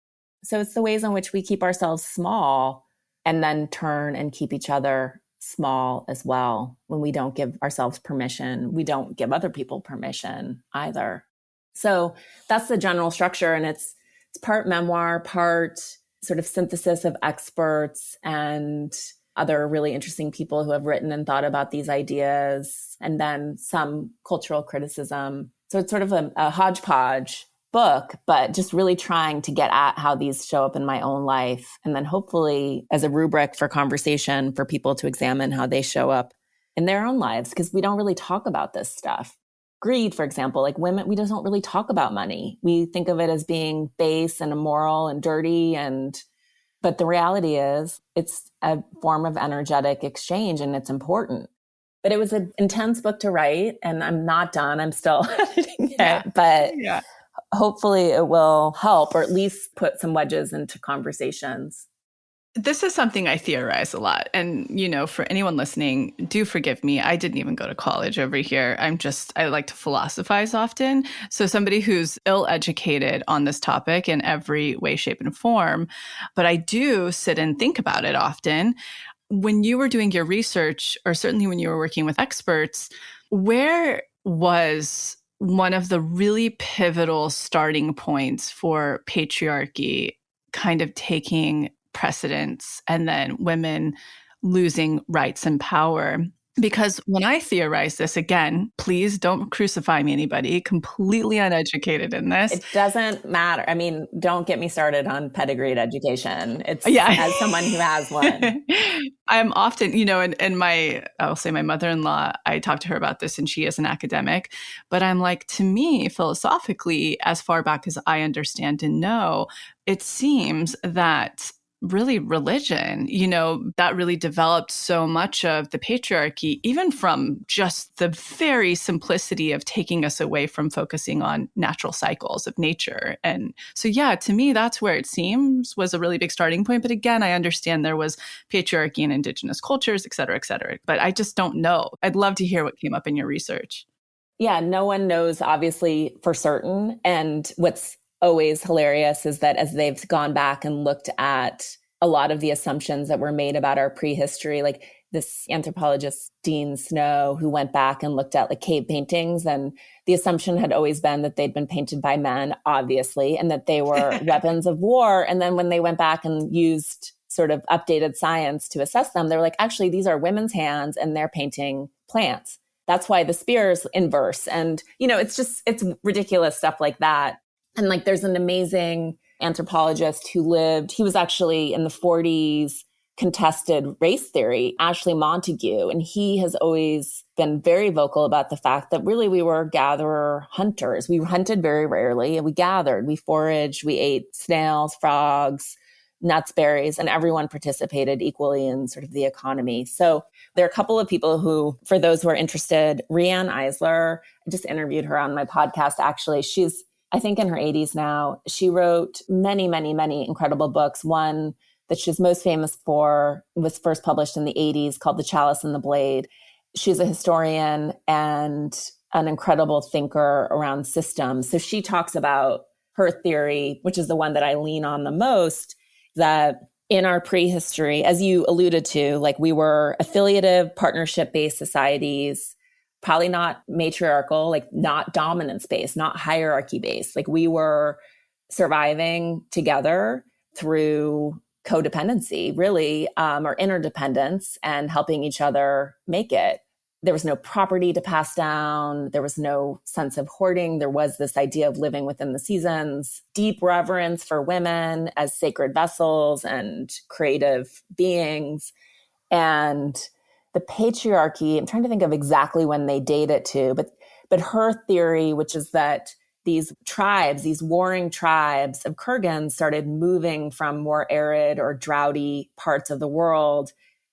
So it's the ways in which we keep ourselves small and then turn and keep each other small as well. When we don't give ourselves permission, we don't give other people permission either. So that's the general structure. And it's part memoir, part sort of synthesis of experts and other really interesting people who have written and thought about these ideas, and then some cultural criticism. So it's sort of a hodgepodge book, but just really trying to get at how these show up in my own life. And then hopefully as a rubric for conversation for people to examine how they show up in their own lives, because we don't really talk about this stuff. Greed, for example, like women, we just don't really talk about money. We think of it as being base and immoral and dirty, but the reality is it's a form of energetic exchange, and it's important. But it was an intense book to write, and I'm not done. I'm still editing it, but hopefully it will help, or at least put some wedges into conversations. This is something I theorize a lot. And, for anyone listening, do forgive me. I didn't even go to college over here. I like to philosophize often. So somebody who's ill-educated on this topic in every way, shape, and form. But I do sit and think about it often. When you were doing your research, or certainly when you were working with experts, where was one of the really pivotal starting points for patriarchy kind of taking precedence and then women losing rights and power? Because when I theorize this, again, please don't crucify me, anybody, completely uneducated in this. It doesn't matter. I mean, don't get me started on pedigreed education. It's Yeah. as someone who has one. I'm often, and I'll say my mother-in-law, I talk to her about this and she is an academic, but I'm like, to me, philosophically, as far back as I understand and know, it seems that really religion, that really developed so much of the patriarchy, even from just the very simplicity of taking us away from focusing on natural cycles of nature. And so, yeah, to me, that's where it seems was a really big starting point. But again, I understand there was patriarchy in indigenous cultures, et cetera, but I just don't know. I'd love to hear what came up in your research. Yeah, no one knows, obviously, for certain. And what's always hilarious is that as they've gone back and looked at a lot of the assumptions that were made about our prehistory, like this anthropologist, Dean Snow, who went back and looked at like cave paintings, and the assumption had always been that they'd been painted by men, obviously, and that they were weapons of war. And then when they went back and used sort of updated science to assess them, they were like, actually, these are women's hands and they're painting plants. That's why the spear's inverse. And, it's ridiculous stuff like that. And like, there's an amazing anthropologist he was actually in the 40s, contested race theory, Ashley Montague. And he has always been very vocal about the fact that really we were gatherer hunters. We hunted very rarely and we gathered, we foraged, we ate snails, frogs, nuts, berries, and everyone participated equally in sort of the economy. So there are a couple of people who, for those who are interested, Rianne Eisler, I just interviewed her on my podcast, actually. She's, I think, in her 80s now. She wrote many, many, many incredible books. One that she's most famous for was first published in the 80s called The Chalice and the Blade. She's a historian and an incredible thinker around systems. So she talks about her theory, which is the one that I lean on the most, that in our prehistory, as you alluded to, like we were affiliative, partnership-based societies, probably not matriarchal, like not dominance-based, not hierarchy-based. Like we were surviving together through codependency, really, or interdependence, and helping each other make it. There was no property to pass down. There was no sense of hoarding. There was this idea of living within the seasons, deep reverence for women as sacred vessels and creative beings. And the patriarchy, I'm trying to think of exactly when they date it to, but her theory, which is that these tribes, these warring tribes of Kurgans started moving from more arid or droughty parts of the world.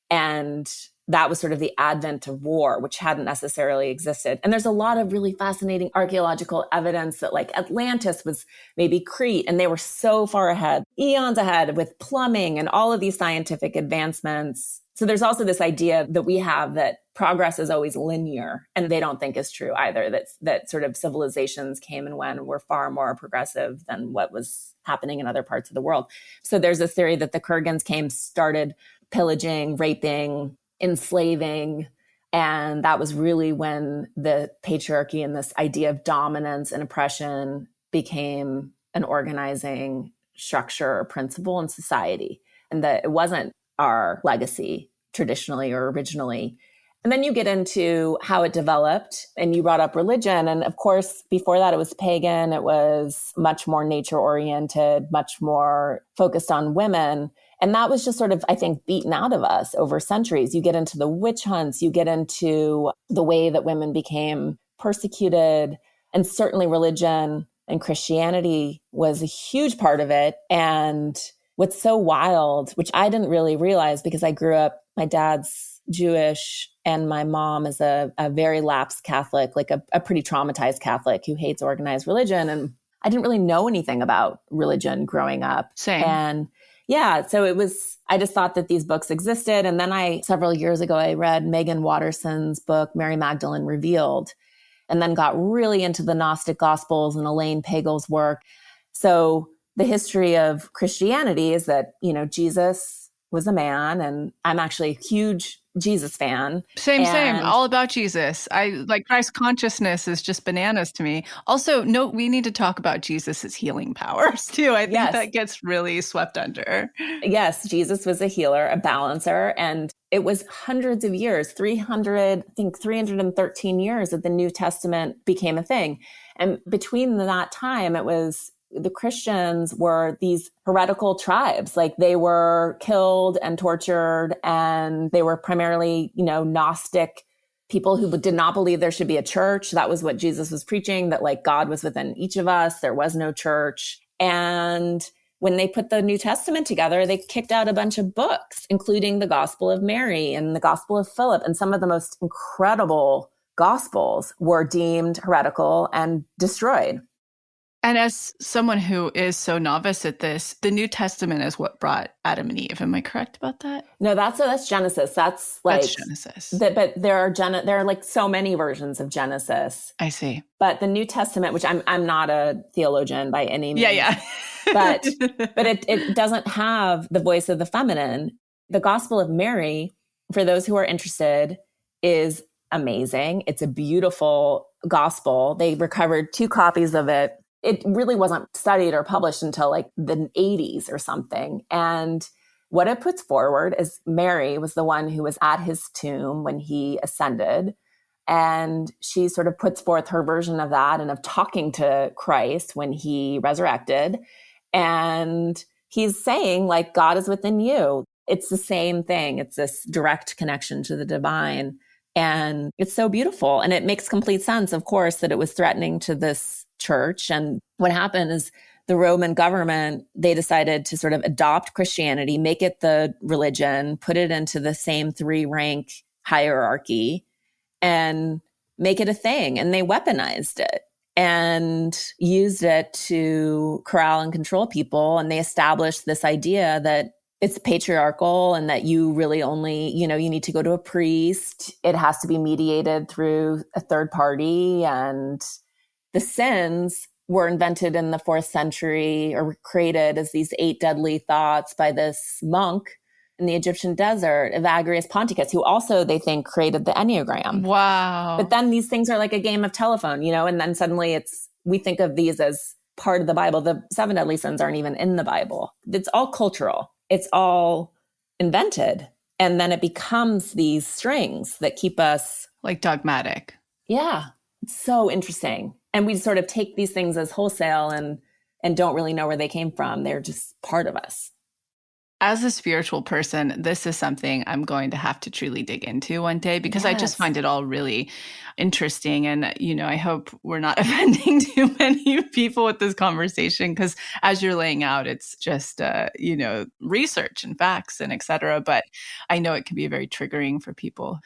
And that was sort of the advent of war, which hadn't necessarily existed. And there's a lot of really fascinating archaeological evidence that like Atlantis was maybe Crete, and they were so far ahead, eons ahead with plumbing and all of these scientific advancements. So there's also this idea that we have that progress is always linear, and they don't think is true either, that sort of civilizations came and went and were far more progressive than what was happening in other parts of the world. So there's this theory that the Kurgans started pillaging, raping, enslaving. And that was really when the patriarchy and this idea of dominance and oppression became an organizing structure or principle in society. And that it wasn't our legacy traditionally or originally. And then you get into how it developed, and you brought up religion. And of course, before that, it was pagan. It was much more nature oriented, much more focused on women. And that was just sort of, I think, beaten out of us over centuries. You get into the witch hunts, you get into the way that women became persecuted, and certainly religion and Christianity was a huge part of it. And what's so wild, which I didn't really realize because I grew up, my dad's Jewish and my mom is a very lapsed Catholic, like a pretty traumatized Catholic who hates organized religion. And I didn't really know anything about religion growing up. Same. And yeah, so I just thought that these books existed. And then several years ago, I read Megan Watterson's book, Mary Magdalene Revealed, and then got really into the Gnostic Gospels and Elaine Pagel's work. So the history of Christianity is that, Jesus was a man, and I'm actually a huge Jesus fan. Same. All about Jesus. I like Christ consciousness is just bananas to me. Also, we need to talk about Jesus's healing powers too. I think that gets really swept under. Yes, Jesus was a healer, a balancer. And it was hundreds of years, 313 years that the New Testament became a thing. And between that time, it was the Christians were these heretical tribes. Like they were killed and tortured, and they were primarily, Gnostic people who did not believe there should be a church. That was what Jesus was preaching, that like God was within each of us. There was no church. And when they put the New Testament together, they kicked out a bunch of books, including the Gospel of Mary and the Gospel of Philip. And some of the most incredible Gospels were deemed heretical and destroyed. And as someone who is so novice at this, the New Testament is what brought Adam and Eve. Am I correct about that? No, that's Genesis. That's Genesis. But there are like so many versions of Genesis. I see. But the New Testament, which I'm not a theologian by any means. Yeah. but it doesn't have the voice of the feminine. The Gospel of Mary, for those who are interested, is amazing. It's a beautiful gospel. They recovered 2 copies of it. It really wasn't studied or published until like the 80s or something. And what it puts forward is Mary was the one who was at his tomb when he ascended. And she sort of puts forth her version of that and of talking to Christ when he resurrected. And he's saying, like, God is within you. It's the same thing. It's this direct connection to the divine. And it's so beautiful. And it makes complete sense, of course, that it was threatening to this church. And what happened is the Roman government, they decided to sort of adopt Christianity, make it the religion, put it into the same 3-rank hierarchy, and make it a thing. And they weaponized it and used it to corral and control people. And they established this idea that it's patriarchal and that you really only, you need to go to a priest. It has to be mediated through a third party. And the sins were invented in the 4th century or were created as these 8 deadly thoughts by this monk in the Egyptian desert, Evagrius Ponticus, who also they think created the Enneagram. Wow. But then these things are like a game of telephone, and then suddenly we think of these as part of the Bible. The 7 deadly sins aren't even in the Bible. It's all cultural. It's all invented. And then it becomes these strings that keep us like dogmatic. Yeah. It's so interesting. And we sort of take these things as wholesale and don't really know where they came from. They're just part of us. As a spiritual person, this is something I'm going to have to truly dig into one day because I just find it all really interesting. And, I hope we're not offending too many people with this conversation because as you're laying out, it's just, research and facts and et cetera. But I know it can be very triggering for people.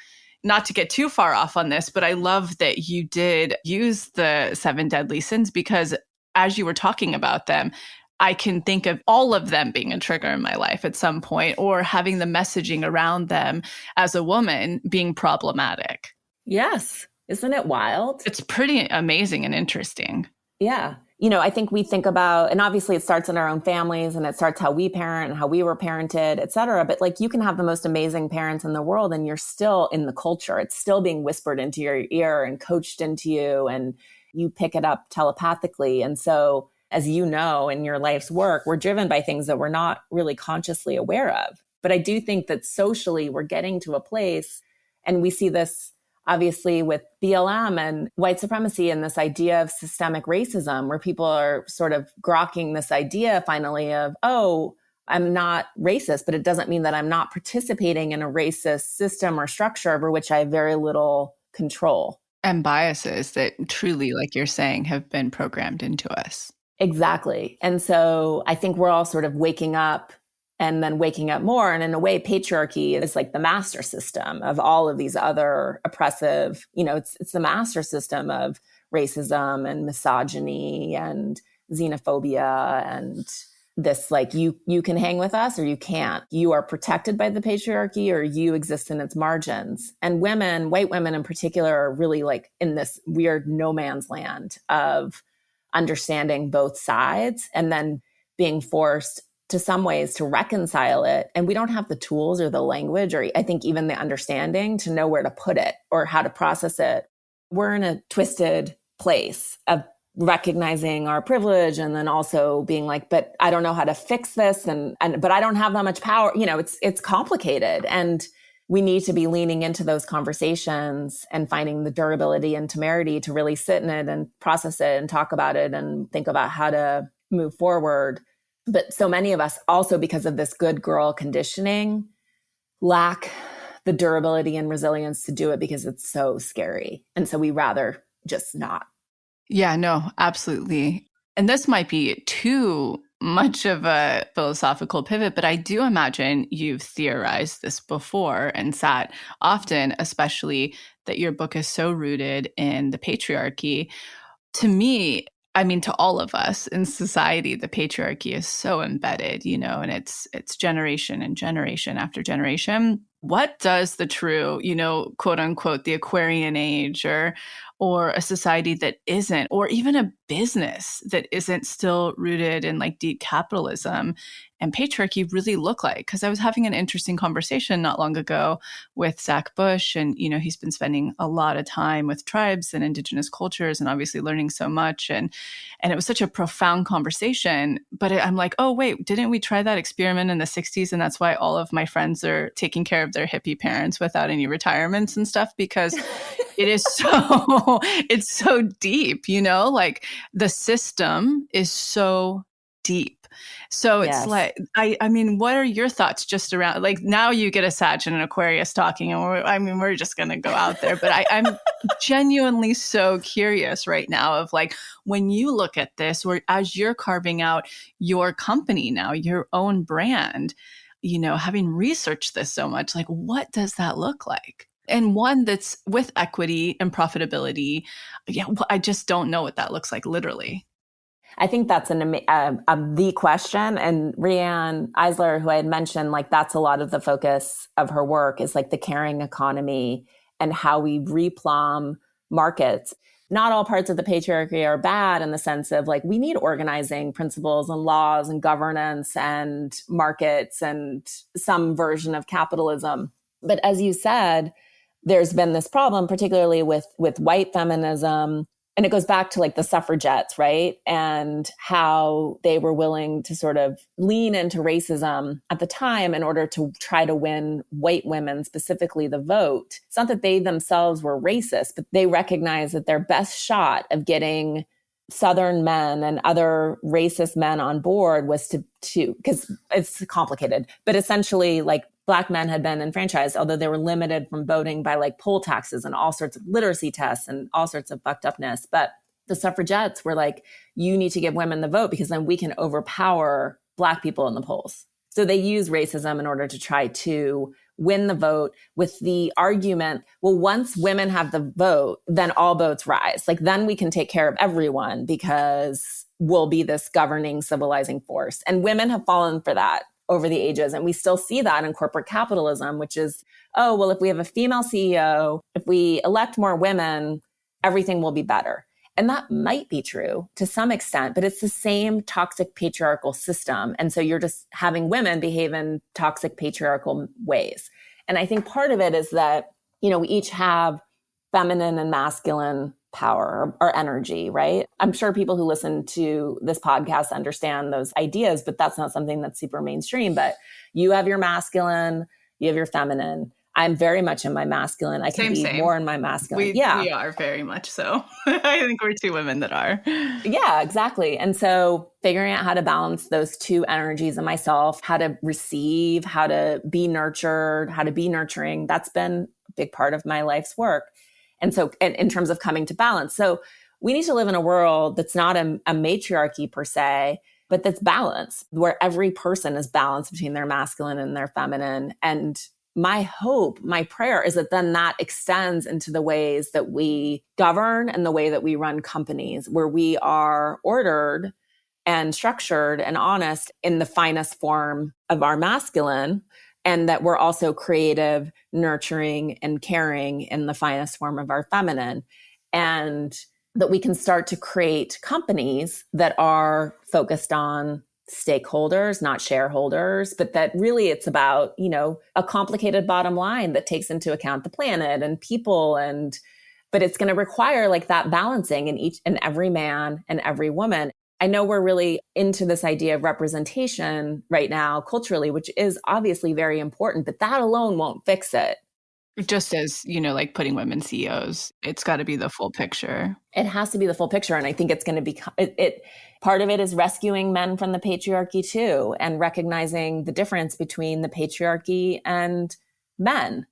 Not to get too far off on this, but I love that you did use the 7 deadly sins because as you were talking about them, I can think of all of them being a trigger in my life at some point or having the messaging around them as a woman being problematic. Yes. Isn't it wild? It's pretty amazing and interesting. Yeah. I think we think about, and obviously it starts in our own families and it starts how we parent and how we were parented, et cetera. But like you can have the most amazing parents in the world and you're still in the culture. It's still being whispered into your ear and coached into you and you pick it up telepathically. And so as you know, in your life's work, we're driven by things that we're not really consciously aware of. But I do think that socially we're getting to a place, and we see this obviously with BLM and white supremacy and this idea of systemic racism, where people are sort of grokking this idea finally of, oh, I'm not racist, but it doesn't mean that I'm not participating in a racist system or structure over which I have very little control. And biases that truly, like you're saying, have been programmed into us. Exactly. And so I think we're all sort of waking up and then waking up more. And in a way, patriarchy is like the master system of all of these other oppressive, it's the master system of racism and misogyny and xenophobia and this, like, you can hang with us or you can't. You are protected by the patriarchy or you exist in its margins. And women, white women in particular, are really like in this weird no man's land of understanding both sides and then being forced to some ways to reconcile it. And we don't have the tools or the language, or I think even the understanding to know where to put it or how to process it. We're in a twisted place of recognizing our privilege and then also being like, but I don't know how to fix this. But I don't have that much power. It's complicated. And we need to be leaning into those conversations and finding the durability and temerity to really sit in it and process it and talk about it and think about how to move forward. But so many of us also, because of this good girl conditioning, lack the durability and resilience to do it because it's so scary. And so we rather just not. Yeah, no, absolutely. And this might be too much of a philosophical pivot, but I do imagine you've theorized this before and sat often, especially that your book is so rooted in the patriarchy. To me, I mean, to all of us in society, the patriarchy is so embedded, and it's generation and generation after generation. What does the true, quote unquote, the Aquarian age or a society that isn't, or even a business that isn't still rooted in like deep capitalism and patriarchy really look like? Because I was having an interesting conversation not long ago with Zach Bush, and he's been spending a lot of time with tribes and indigenous cultures and obviously learning so much, and it was such a profound conversation. But I'm like, oh wait, didn't we try that experiment in the 60s? And that's why all of my friends are taking care of their hippie parents without any retirements and stuff, because it is so it's so deep, like the system is so deep. So it's Yes. like, I mean, what are your thoughts just around, like, now you get a Sag and an Aquarius talking, and we're just going to go out there. But I'm genuinely so curious right now of like, when you look at this, or as you're carving out your company now, your own brand, having researched this so much, like, what does that look like? And one that's with equity and profitability. Yeah, I just don't know what that looks like, literally. I think that's the question. And Rianne Eisler, who I had mentioned, like that's a lot of the focus of her work, is like the caring economy and how we replumb markets. Not all parts of the patriarchy are bad in the sense of like, we need organizing principles and laws and governance and markets and some version of capitalism. But as you said, there's been this problem, particularly with white feminism. And it goes back to like the suffragettes, right? And how they were willing to sort of lean into racism at the time in order to try to win white women, specifically the vote. It's not that they themselves were racist, but they recognized that their best shot of getting Southern men and other racist men on board was to because it's complicated, but essentially like Black men had been enfranchised, although they were limited from voting by like poll taxes and all sorts of literacy tests and all sorts of fucked upness. But the suffragettes were like, you need to give women the vote because then we can overpower Black people in the polls. So they use racism in order to try to win the vote with the argument, well, once women have the vote, then all boats rise. Like then we can take care of everyone because we'll be this governing, civilizing force. And women have fallen for that over the ages. And we still see that in corporate capitalism, which is, oh, well, if we have a female CEO, if we elect more women, everything will be better. And that might be true to some extent, but it's the same toxic patriarchal system. And so you're just having women behave in toxic patriarchal ways. And I think part of it is that, we each have feminine and masculine power or energy, right? I'm sure people who listen to this podcast understand those ideas, but that's not something that's super mainstream. But you have your masculine, you have your feminine. I'm very much in my masculine. I can be more in my masculine. We are very much so. I think we're two women that are. Yeah, exactly. And so figuring out how to balance those two energies in myself, how to receive, how to be nurtured, how to be nurturing, that's been a big part of my life's work. And so in terms of coming to balance. So we need to live in a world that's not a matriarchy per se, but that's balanced, where every person is balanced between their masculine and their feminine. And my hope, my prayer is that then that extends into the ways that we govern and the way that we run companies, where we are ordered and structured and honest in the finest form of our masculine, and that we're also creative, nurturing, and caring in the finest form of our feminine. And that we can start to create companies that are focused on stakeholders, not shareholders, but that really it's about, a complicated bottom line that takes into account the planet and people. But it's going to require like that balancing in each and every man and every woman. I know we're really into this idea of representation right now culturally, which is obviously very important, but that alone won't fix it. Just as, like putting women CEOs, it's got to be the full picture. It has to be the full picture. And I think it's going to be, part of it is rescuing men from the patriarchy too, and recognizing the difference between the patriarchy and men.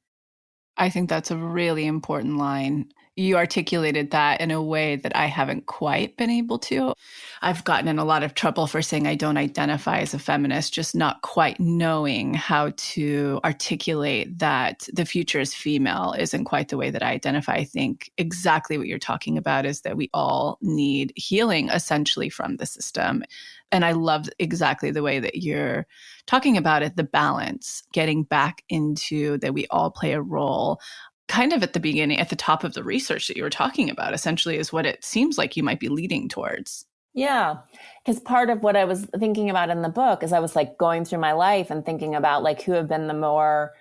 I think that's a really important line. You articulated that in a way that I haven't quite been able to. I've gotten in a lot of trouble for saying I don't identify as a feminist, just not quite knowing how to articulate that the future is female isn't quite the way that I identify. I think exactly what you're talking about is that we all need healing essentially from the system. And I love exactly the way that you're talking about it, the balance, getting back into that we all play a role. Kind of at the beginning, at the top of the research that you were talking about, essentially is what it seems like you might be leading towards. Yeah, because part of what I was thinking about in the book is I was like going through my life and thinking about like who have been the more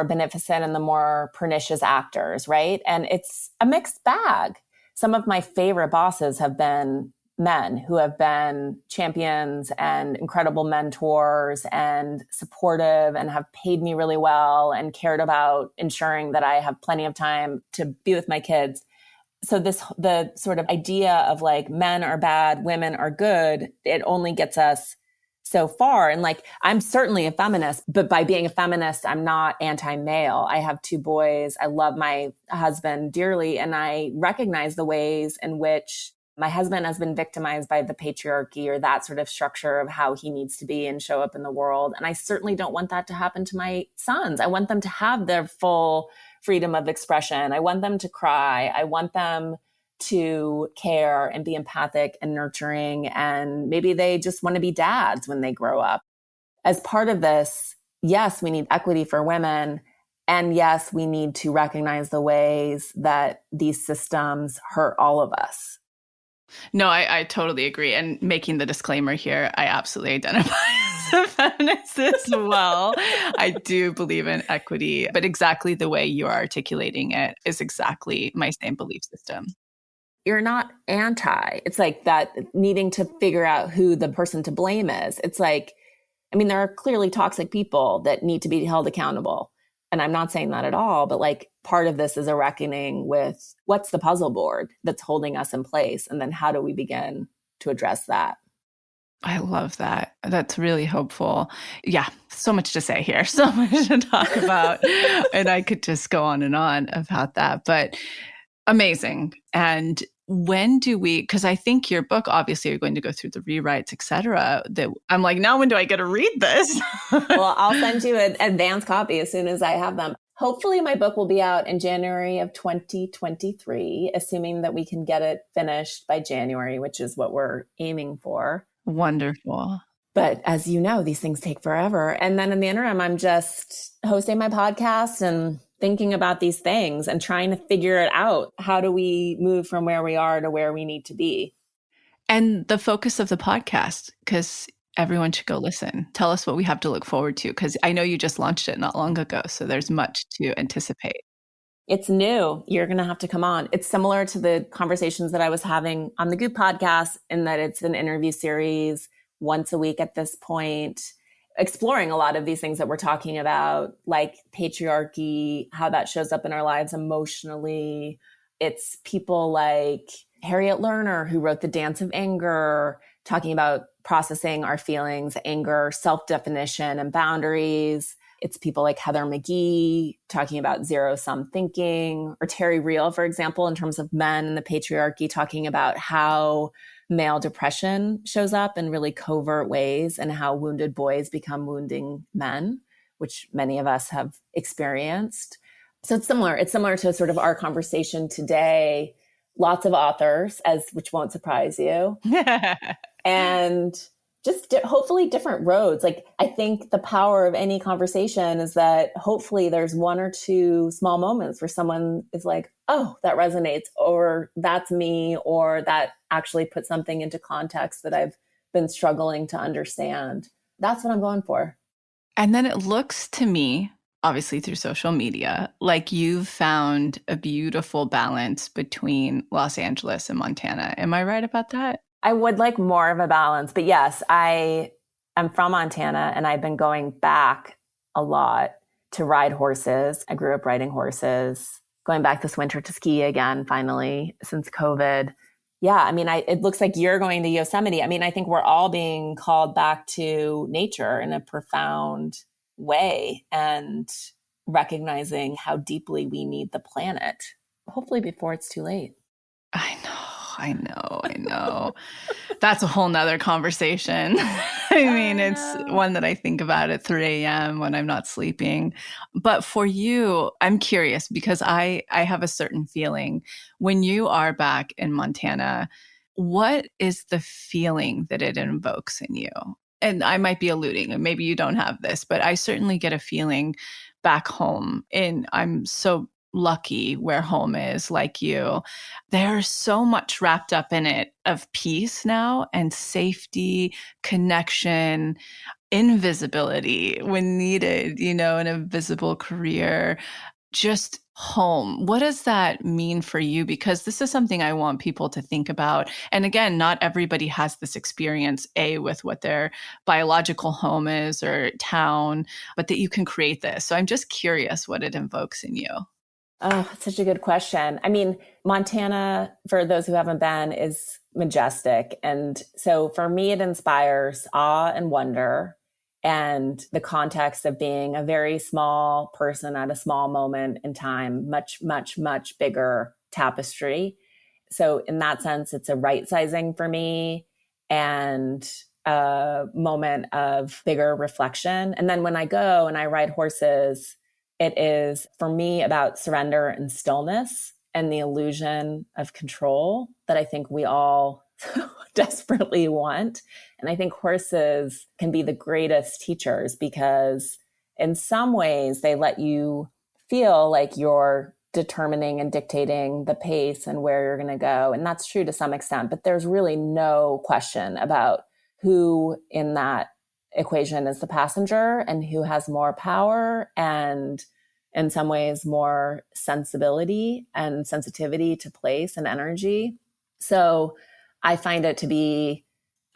beneficent and the more pernicious actors, right? And it's a mixed bag. Some of my favorite bosses have been men who have been champions and incredible mentors and supportive and have paid me really well and cared about ensuring that I have plenty of time to be with my kids. So the sort of idea of like men are bad, women are good, it only gets us so far. And like, I'm certainly a feminist, but by being a feminist, I'm not anti-male. I have 2 boys. I love my husband dearly. And I recognize the ways in which my husband has been victimized by the patriarchy or that sort of structure of how he needs to be and show up in the world. And I certainly don't want that to happen to my sons. I want them to have their full freedom of expression. I want them to cry. I want them to care and be empathic and nurturing. And maybe they just want to be dads when they grow up. As part of this, yes, we need equity for women. And yes, we need to recognize the ways that these systems hurt all of us. No, I totally agree. And making the disclaimer here, I absolutely identify as a feminist as well. I do believe in equity, but exactly the way you're articulating it is exactly my same belief system. You're not anti. It's like that needing to figure out who the person to blame is. It's like, I mean, there are clearly toxic people that need to be held accountable. And I'm not saying that at all, but like part of this is a reckoning with what's the puzzle board that's holding us in place? And then how do we begin to address that? I love that. That's really hopeful. Yeah, so much to say here, so much to talk about. And I could just go on and on about that, but amazing. And when do we, because I think your book, obviously you're going to go through the rewrites, et cetera, that I'm like, now when do I get to read this? Well, I'll send you an advance copy as soon as I have them. Hopefully my book will be out in January of 2023, assuming that we can get it finished by January, which is what we're aiming for. Wonderful. But as you know, these things take forever. And then in the interim, I'm just hosting my podcast and thinking about these things and trying to figure it out. How do we move from where we are to where we need to be? And the focus of the podcast, because everyone should go listen. Tell us what we have to look forward to, because I know you just launched it not long ago. So there's much to anticipate. It's new. You're going to have to come on. It's similar to the conversations that I was having on the Goop podcast in that it's an interview series once a week at this point, exploring a lot of these things that we're talking about, like patriarchy, how that shows up in our lives emotionally. It's people like Harriet Lerner, who wrote The Dance of Anger, talking about processing our feelings, anger, self-definition, and boundaries. It's people like Heather McGee talking about zero-sum thinking, or Terry Real, for example, in terms of men and the patriarchy, talking about how male depression shows up in really covert ways and how wounded boys become wounding men, which many of us have experienced. So it's similar. It's similar to sort of our conversation today. Lots of authors, which won't surprise you. And just hopefully different roads. Like, I think the power of any conversation is that hopefully there's 1 or 2 small moments where someone is like, oh, that resonates, or that's me, or that actually puts something into context that I've been struggling to understand. That's what I'm going for. And then it looks to me, obviously through social media, like you've found a beautiful balance between Los Angeles and Montana. Am I right about that? I would like more of a balance, but yes, I'm from Montana and I've been going back a lot to ride horses. I grew up riding horses, going back this winter to ski again, finally, since COVID. Yeah, I mean, it looks like you're going to Yosemite. I mean, I think we're all being called back to nature in a profound way and recognizing how deeply we need the planet, hopefully before it's too late. I know. That's a whole nother conversation. I mean, it's one that I think about at 3 a.m. when I'm not sleeping. But for you, I'm curious because I have a certain feeling when you are back in Montana, what is the feeling that it invokes in you? And I might be alluding, and maybe you don't have this, but I certainly get a feeling back home. And I'm so lucky where home is, like you. There's so much wrapped up in it of peace now and safety, connection, invisibility when needed, an invisible career, just home. What does that mean for you? Because this is something I want people to think about. And again, not everybody has this experience, with what their biological home is or town, but that you can create this. So I'm just curious what it invokes in you. Oh, that's such a good question. I mean, Montana, for those who haven't been, is majestic. And so for me, it inspires awe and wonder and the context of being a very small person at a small moment in time, much, much, much bigger tapestry. So in that sense, it's a right sizing for me and a moment of bigger reflection. And then when I go and I ride horses, it is, for me, about surrender and stillness and the illusion of control that I think we all desperately want. And I think horses can be the greatest teachers because in some ways they let you feel like you're determining and dictating the pace and where you're going to go. And that's true to some extent, but there's really no question about who in that equation is the passenger and who has more power and in some ways more sensibility and sensitivity to place and energy. So I find it to be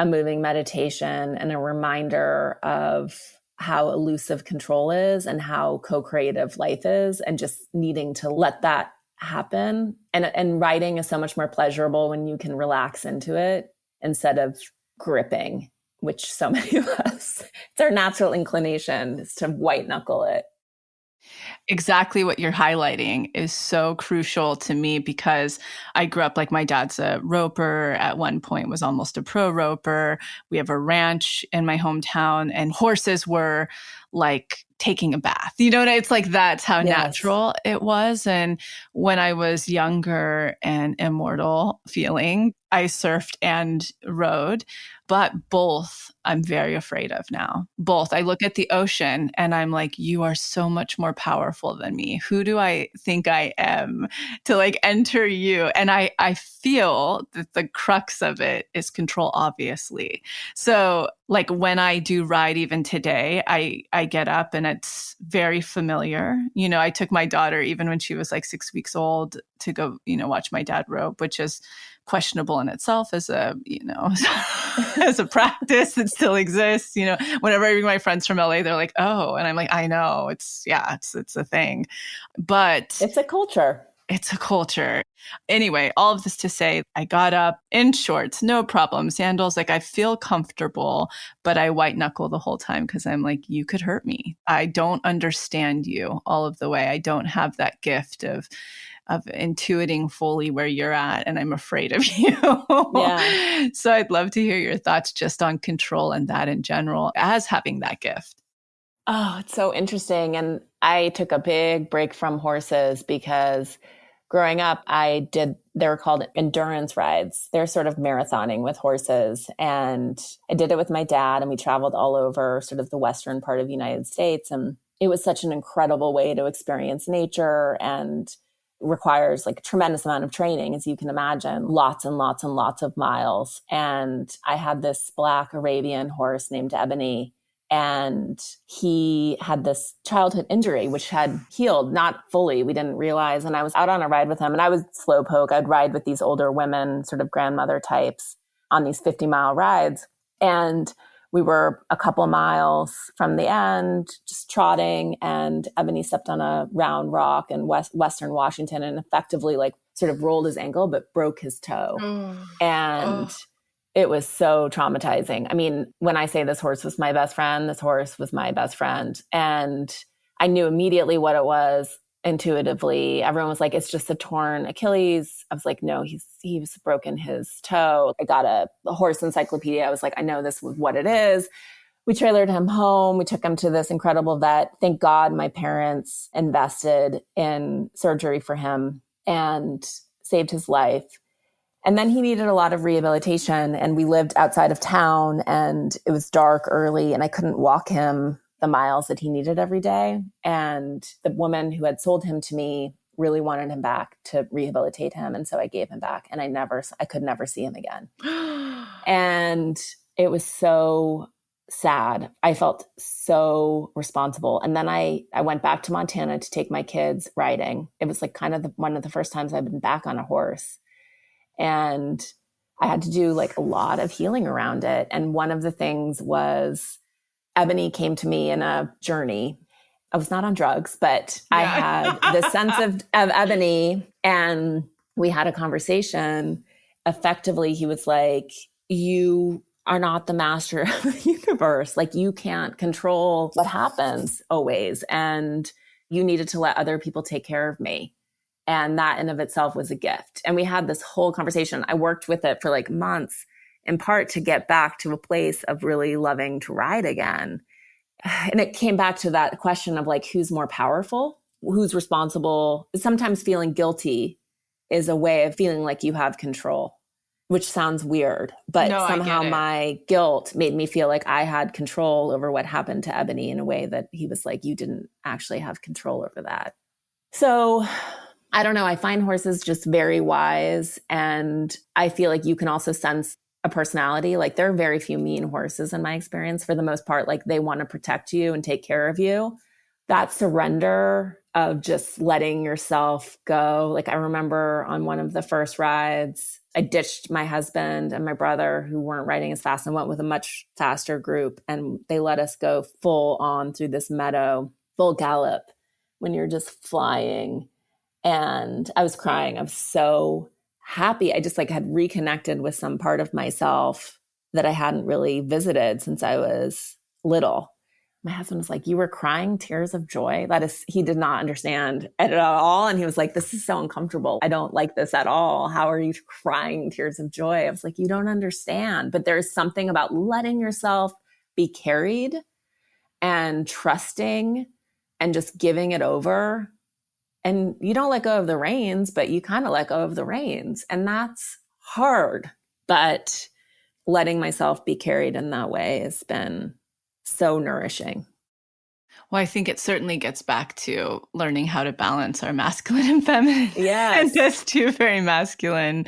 a moving meditation and a reminder of how elusive control is and how co-creative life is and just needing to let that happen. And writing is so much more pleasurable when you can relax into it instead of gripping, which so many of us, it's our natural inclination is to white knuckle it. Exactly what you're highlighting is so crucial to me because I grew up like my dad's a roper, at one point was almost a pro roper. We have a ranch in my hometown and horses were like taking a bath. It's like that's how natural it was. And when I was younger and immortal feeling, I surfed and rode, but both I'm very afraid of now. Both. I look at the ocean and I'm like, you are so much more powerful than me. Who do I think I am to like enter you? And I feel that the crux of it is control, obviously. So like when I do ride, even today, I get up and it's very familiar. I took my daughter, even when she was like 6 weeks old, to go, watch my dad rope, which is questionable in itself as a, as a practice that still exists. Whenever I bring my friends from LA, they're like, oh, and I'm like, I know it's a thing, but it's a culture. It's a culture. Anyway, all of this to say, I got up in shorts, no problem, sandals. Like I feel comfortable, but I white knuckle the whole time because I'm like, you could hurt me. I don't understand you all of the way. I don't have that gift of intuiting fully where you're at, and I'm afraid of you. Yeah. So I'd love to hear your thoughts just on control and that in general as having that gift. Oh, it's so interesting. And I took a big break from horses because growing up, they were called endurance rides. They're sort of marathoning with horses. And I did it with my dad, and we traveled all over sort of the western part of the United States. And it was such an incredible way to experience nature and requires like a tremendous amount of training, as you can imagine, lots and lots and lots of miles. And I had this black Arabian horse named Ebony, and he had this childhood injury, which had healed, not fully. We didn't realize. And I was out on a ride with him, and I was slowpoke. I'd ride with these older women, sort of grandmother types. on these 50-mile rides. And we were a couple miles from the end, just trotting, and Ebony stepped on a round rock in Western Washington and effectively like sort of rolled his ankle, but broke his toe. And it was so traumatizing. I mean, when I say this horse was my best friend, this horse was my best friend. And I knew immediately what it was intuitively. Everyone was like, it's just a torn Achilles. I was like, no, he's broken his toe. I got a horse encyclopedia. I was like, I know this was what it is. We trailered him home. We took him to this incredible vet. Thank God my parents invested in surgery for him and saved his life. And then he needed a lot of rehabilitation, and we lived outside of town, and it was dark early, and I couldn't walk him the miles that he needed every day. And the woman who had sold him to me really wanted him back to rehabilitate him. And so I gave him back, and I could never see him again. And it was so sad. I felt so responsible. And then I went back to Montana to take my kids riding. It was like kind of one of the first times I've been back on a horse. And I had to do like a lot of healing around it. And one of the things was Ebony came to me in a journey. I was not on drugs, but I had this sense of Ebony, and we had a conversation. Effectively, he was like, you are not the master of the universe. Like, you can't control what happens always. And you needed to let other people take care of me. And that in of itself was a gift. And we had this whole conversation. I worked with it for like months, in part to get back to a place of really loving to ride again. And it came back to that question of like, who's more powerful? Who's responsible? Sometimes feeling guilty is a way of feeling like you have control, which sounds weird, but somehow my guilt made me feel like I had control over what happened to Ebony in a way that he was like, you didn't actually have control over that. So I don't know. I find horses just very wise. And I feel like you can also sense a personality. Like, there are very few mean horses in my experience. For the most part, like, they want to protect you and take care of you. That surrender of just letting yourself go. Like, I remember on one of the first rides, I ditched my husband and my brother who weren't riding as fast and went with a much faster group. And they let us go full on through this meadow, full gallop, when you're just flying. And I was crying. I was so happy. I just like had reconnected with some part of myself that I hadn't really visited since I was little. My husband was like, you were crying tears of joy? He did not understand it at all. And he was like, this is so uncomfortable. I don't like this at all. How are you crying tears of joy? I was like, you don't understand. But there's something about letting yourself be carried and trusting and just giving it over. And you don't let go of the reins, but you kind of let go of the reins. And that's hard. But letting myself be carried in that way has been so nourishing. Well, I think it certainly gets back to learning how to balance our masculine and feminine. Yes. And just two very masculine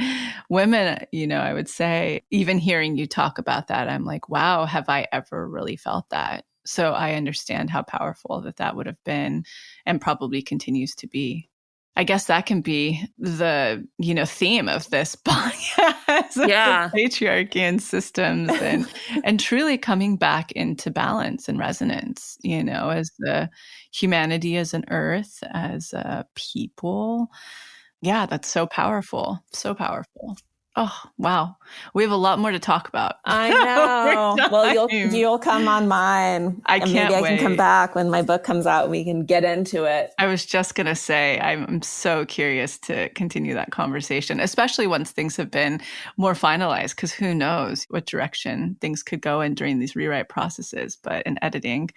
women, I would say, even hearing you talk about that, I'm like, wow, have I ever really felt that? So I understand how powerful that would have been, and probably continues to be. I guess that can be the, theme of this podcast, Yeah. patriarchy and systems, and truly coming back into balance and resonance, as the humanity, as an earth, as a people. Yeah, that's so powerful. So powerful. Oh, wow. We have a lot more to talk about. I know. Well, you'll come on mine. Maybe I can come back when my book comes out. We can get into it. I was just going to say, I'm so curious to continue that conversation, especially once things have been more finalized, because who knows what direction things could go in during these rewrite processes, but in editing.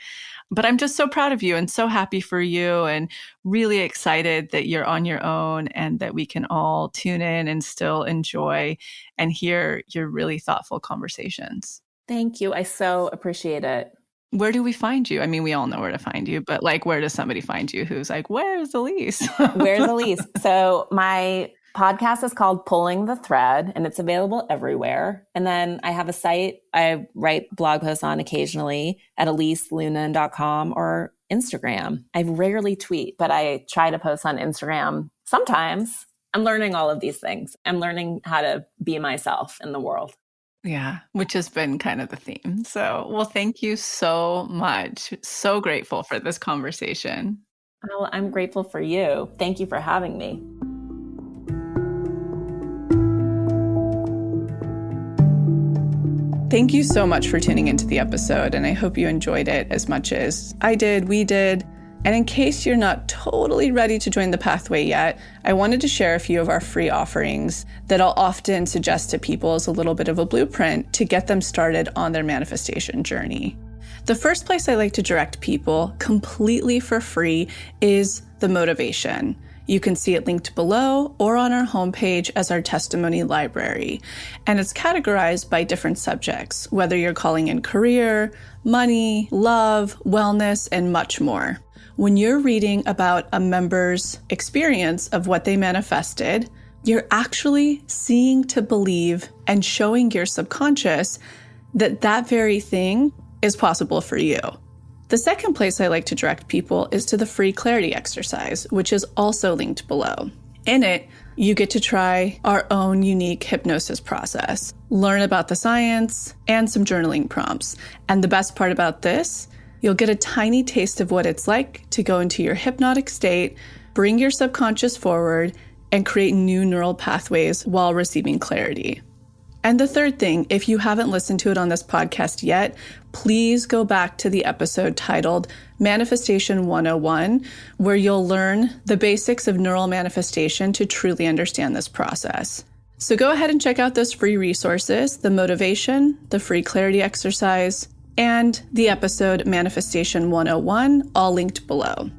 But I'm just so proud of you and so happy for you, and really excited that you're on your own and that we can all tune in and still enjoy and hear your really thoughtful conversations. Thank you. I so appreciate it. Where do we find you? I mean, we all know where to find you, but like, where does somebody find you who's like, where's Elise? Where's Elise? So my podcast is called Pulling the Thread, and it's available everywhere. And then I have a site I write blog posts on occasionally at eliseloehnen.com or Instagram. I rarely tweet, but I try to post on Instagram sometimes. I'm learning all of these things. I'm learning how to be myself in the world. Yeah, which has been kind of the theme. So, well, thank you so much. So grateful for this conversation. Oh, I'm grateful for you. Thank you for having me. Thank you so much for tuning into the episode, and I hope you enjoyed it as much as I did, we did. And in case you're not totally ready to join the pathway yet, I wanted to share a few of our free offerings that I'll often suggest to people as a little bit of a blueprint to get them started on their manifestation journey. The first place I like to direct people completely for free is the motivation. You can see it linked below or on our homepage as our testimony library. And it's categorized by different subjects, whether you're calling in career, money, love, wellness, and much more. When you're reading about a member's experience of what they manifested, you're actually seeing to believe and showing your subconscious that that very thing is possible for you. The second place I like to direct people is to the free clarity exercise, which is also linked below. In it, you get to try our own unique hypnosis process, learn about the science, and some journaling prompts. And the best part about this, you'll get a tiny taste of what it's like to go into your hypnotic state, bring your subconscious forward, and create new neural pathways while receiving clarity. And the third thing, if you haven't listened to it on this podcast yet, please go back to the episode titled Manifestation 101, where you'll learn the basics of neural manifestation to truly understand this process. So go ahead and check out those free resources, the motivation, the free clarity exercise, and the episode Manifestation 101, all linked below.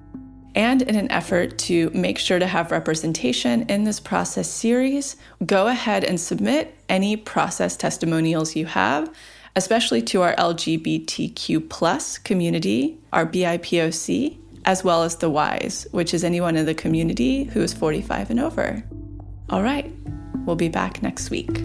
And in an effort to make sure to have representation in this process series, go ahead and submit any process testimonials you have, especially to our LGBTQ+ community, our BIPOC, as well as the Ys, which is anyone in the community who is 45 and over. All right, we'll be back next week.